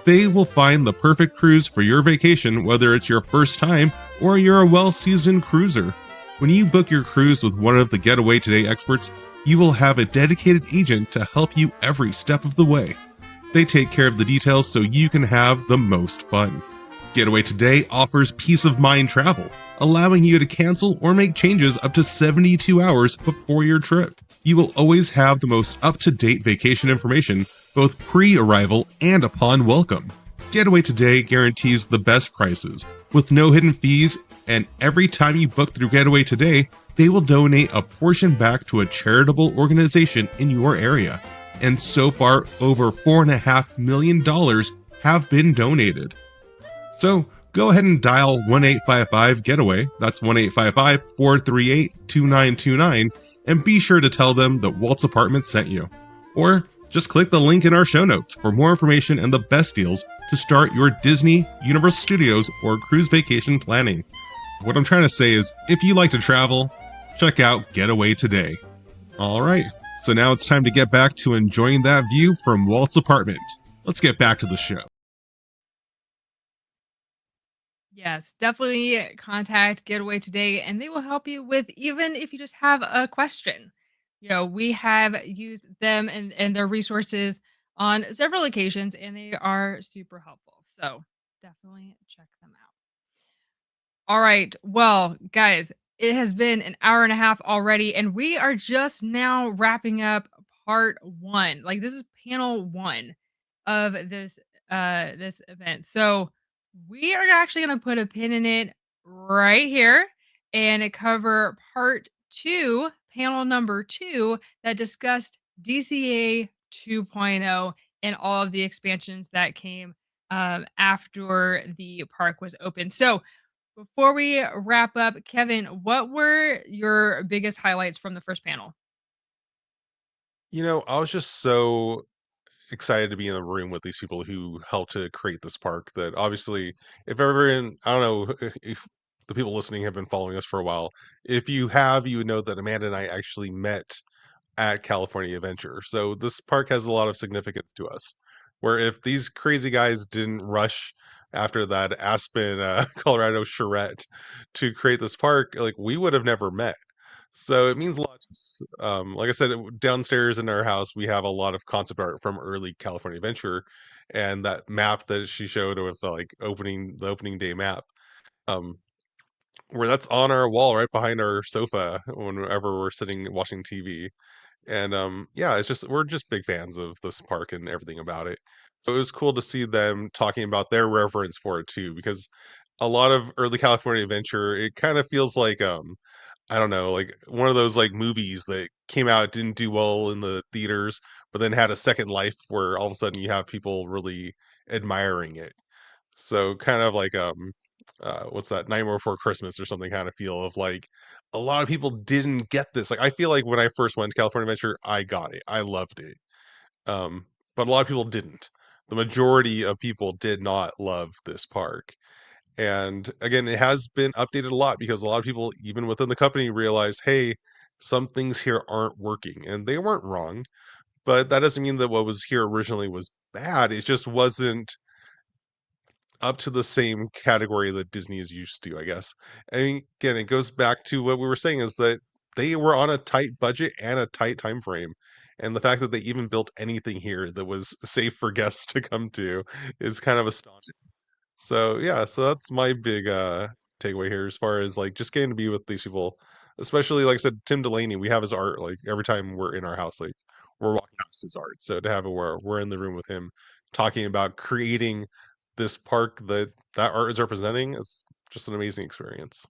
They will find the perfect cruise for your vacation, whether it's your first time or you're a well-seasoned cruiser. When you book your cruise with one of the Getaway Today experts, you will have a dedicated agent to help you every step of the way. They take care of the details so you can have the most fun. Getaway Today offers peace of mind travel, allowing you to cancel or make changes up to 72 hours before your trip. You will always have the most up-to-date vacation information, both pre-arrival and upon welcome. Getaway Today guarantees the best prices, with no hidden fees, and every time you book through Getaway Today, they will donate a portion back to a charitable organization in your area. And so far, over $4.5 million have been donated. So go ahead and dial 1-855-GETAWAY, that's 1-855-438-2929, and be sure to tell them that Walt's Apartment sent you. Or just click the link in our show notes for more information and the best deals to start your Disney, Universal Studios, or cruise vacation planning. What I'm trying to say is, if you like to travel, check out Getaway Today. Alright, so now it's time to get back to enjoying that view from Walt's apartment. Let's get back to the show. Yes, definitely contact Getaway Today, and they will help you with even if you just have a question. We have used them and their resources on several occasions, and they are super helpful. So definitely check them out. All right. Well, guys, it has been an hour and a half already, and we are just now wrapping up part one. Like this is panel one of this event. So we are actually gonna put a pin in it right here and cover part two, panel number two, that discussed DCA 2.0 and all of the expansions that came after the park was open. So before we wrap up, Kevin, what were your biggest highlights from the first panel? I was just so excited to be in the room with these people who helped to create this park. That obviously, if ever I don't know if the people listening have been following us for a while. If you have, you would know that Amanda and I actually met at California Adventure. So this park has a lot of significance to us. Where if these crazy guys didn't rush after that Aspen, Colorado charrette to create this park, like we would have never met. So it means a lot to us. Like I said, downstairs in our house, we have a lot of concept art from early California Adventure, and that map that she showed with the opening day map. Um, where that's on our wall right behind our sofa whenever we're sitting watching TV. And yeah, it's just we're just big fans of this park and everything about it. So it was cool to see them talking about their reverence for it too, because a lot of early California Adventure, it kind of feels like I don't know, like one of those like movies that came out, didn't do well in the theaters, but then had a second life where all of a sudden you have people really admiring it. So kind of like what's that, Nightmare Before Christmas or something kind of feel of like a lot of people didn't get this. Like I feel like when I first went to California Adventure, I got it. I loved it. But a lot of people didn't. The majority of people did not love this park. And again, it has been updated a lot because a lot of people, even within the company, realize, hey, some things here aren't working. And they weren't wrong. But that doesn't mean that what was here originally was bad. It just wasn't up to the same category that Disney is used to, I guess. I mean, again, it goes back to what we were saying is that they were on a tight budget and a tight time frame. And the fact that they even built anything here that was safe for guests to come to is kind of astonishing. So yeah, so that's my big takeaway here as far as like just getting to be with these people, especially like I said, Tim Delaney, we have his art like every time we're in our house, like we're walking past his art. So to have it where we're in the room with him talking about creating this park that art is representing, it's just an amazing experience.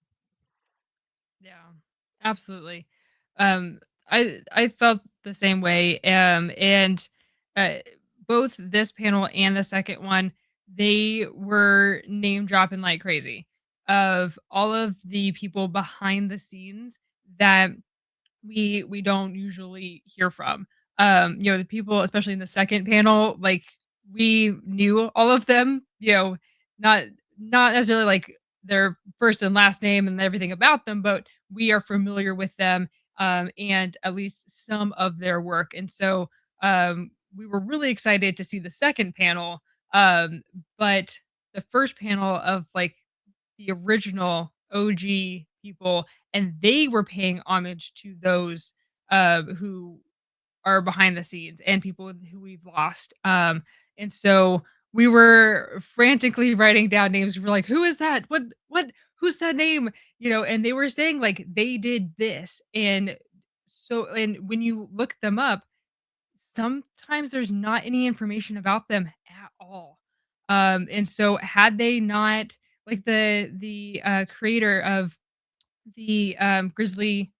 Yeah, absolutely. Um, I felt the same way. And uh, both this panel and the second one, they were name dropping like crazy of all of the people behind the scenes that we don't usually hear from. The people, especially in the second panel, like we knew all of them, not not necessarily like their first and last name and everything about them, but we are familiar with them and at least some of their work. And so we were really excited to see the second panel. But the first panel of like the original OG people, and they were paying homage to those who are behind the scenes and people who we've lost. And so we were frantically writing down names. We were like, "Who is that? What? Who's that name?" And they were saying like they did this, and so and when you look them up, sometimes there's not any information about them at all. And so had they not like the creator of the Grizzly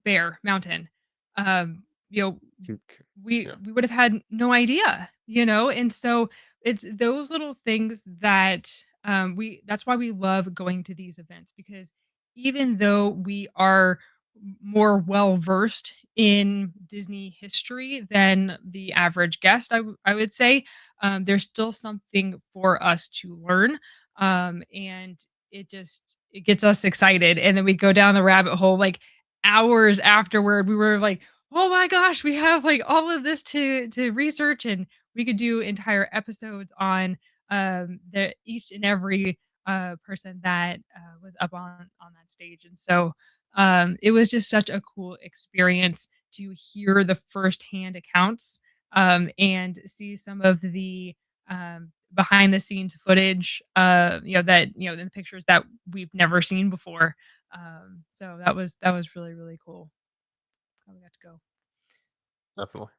Bear Mountain, um, you know, we Yeah. we would have had no idea, and so it's those little things that we that's why we love going to these events because even though we are more well versed in Disney history than the average guest, I would say, there's still something for us to learn, and it gets us excited, and then we go down the rabbit hole like hours afterward. We were like, oh my gosh, we have like all of this to research, and we could do entire episodes on the each and every person that was up on that stage. And so it was just such a cool experience to hear the firsthand accounts and see some of the behind the scenes footage in the pictures that we've never seen before. So that was really really cool. How we got to go. Definitely.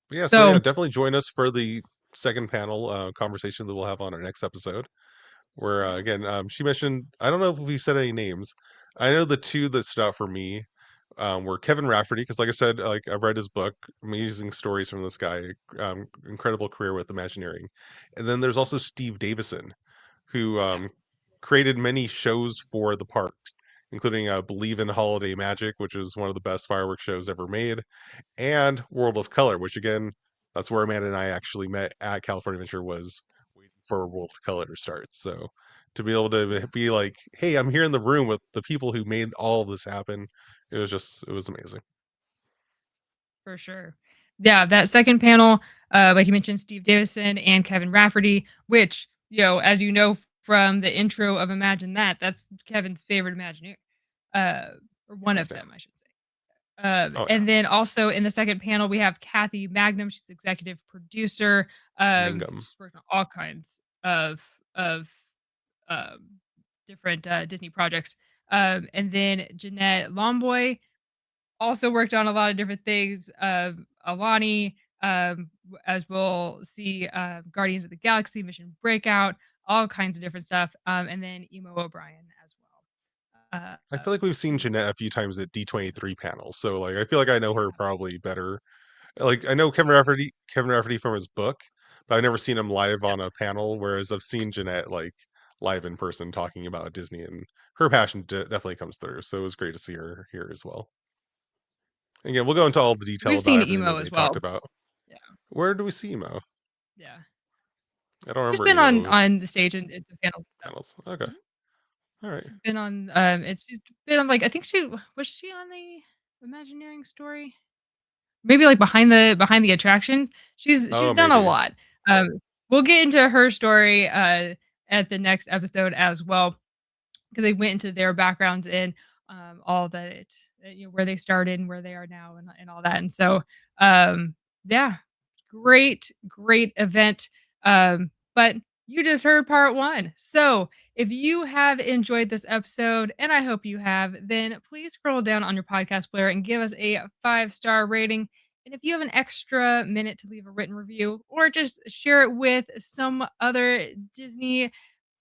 But yeah, so yeah, So definitely join us for the second panel conversation that we'll have on our next episode. Where yeah, again, she mentioned, I don't know if we said any names. I know the two that stood out for me were Kevin Rafferty, because like I said, like I've read his book, amazing stories from this guy, incredible career with Imagineering. And then there's also Steve Davison, who yeah, created many shows for the parks, including Believe in Holiday Magic, which is one of the best fireworks shows ever made, and World of Color, which again, that's where Amanda and I actually met at California Adventure, was waiting for World of Color to start. So to be able to be like, hey, I'm here in the room with the people who made all of this happen, it was amazing. For sure. Yeah, that second panel, like you mentioned, Steve Davison and Kevin Rafferty, which, as you know from the intro of Imagine That, that's Kevin's favorite Imagineer, or one of them, I should say. And then also in the second panel, we have Kathy Magnum. She's executive producer. Mangum. She's worked on all kinds of um, different Disney projects. And then Jeanette Lomboy also worked on a lot of different things. Alani, as we'll see, Guardians of the Galaxy, Mission Breakout, all kinds of different stuff. And then Emo O'Brien as well. I feel like we've seen Jeanette a few times at D23 panels, so like I feel like I know her probably better. Like I know Kevin Rafferty from his book, but I've never seen him live on a panel. Whereas I've seen Jeanette like live in person talking about Disney, and her passion definitely comes through. So it was great to see her here as well. Again, we'll go into all the detail We've about seen everything Emo that as they talked well. about. Yeah. Where do we see Emo? Yeah. I don't She's remember. been on the stage and it's a panel. Panels. Okay. All right. She's been on she's been on, like, I think she was on the Imagineering story? Maybe like behind the attractions. She's Oh, done a maybe. lot. Um, we'll get into her story at the next episode as well, because they went into their backgrounds and all that, where they started and where they are now and all that. And so yeah, great event. But you just heard part one. So if you have enjoyed this episode, and I hope you have, then please scroll down on your podcast player and give us a 5-star rating. And if you have an extra minute to leave a written review or just share it with some other Disney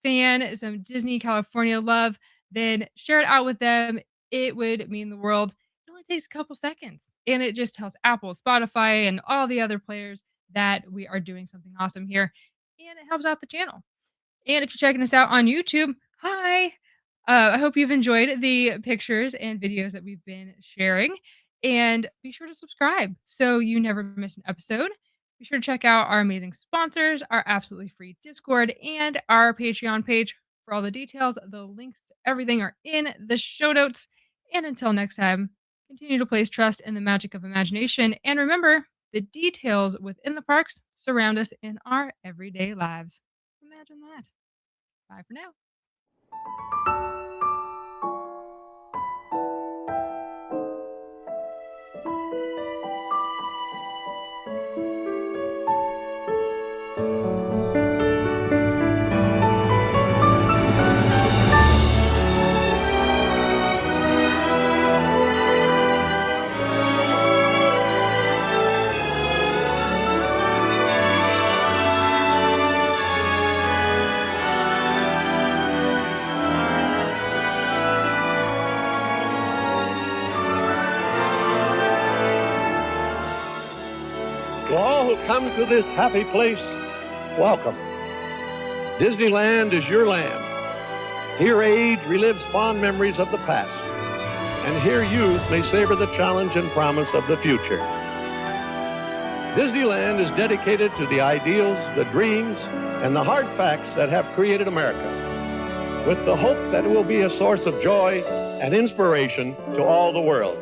fan, some Disney California love, then share it out with them. It would mean the world. It only takes a couple seconds. And it just tells Apple, Spotify, and all the other players that we are doing something awesome here. And it helps out the channel. And if you're checking us out on YouTube, hi. I hope you've enjoyed the pictures and videos that we've been sharing. And be sure to subscribe so you never miss an episode. Be sure to check out our amazing sponsors, our absolutely free Discord, and our Patreon page for all the details. The links to everything are in the show notes. And until next time, continue to place trust in the magic of imagination. And remember, the details within the parks surround us in our everyday lives. Imagine that. Bye for now. To all who come to this happy place, welcome. Disneyland is your land. Here age relives fond memories of the past, and here youth may savor the challenge and promise of the future. Disneyland is dedicated to the ideals, the dreams, and the hard facts that have created America, with the hope that it will be a source of joy and inspiration to all the world.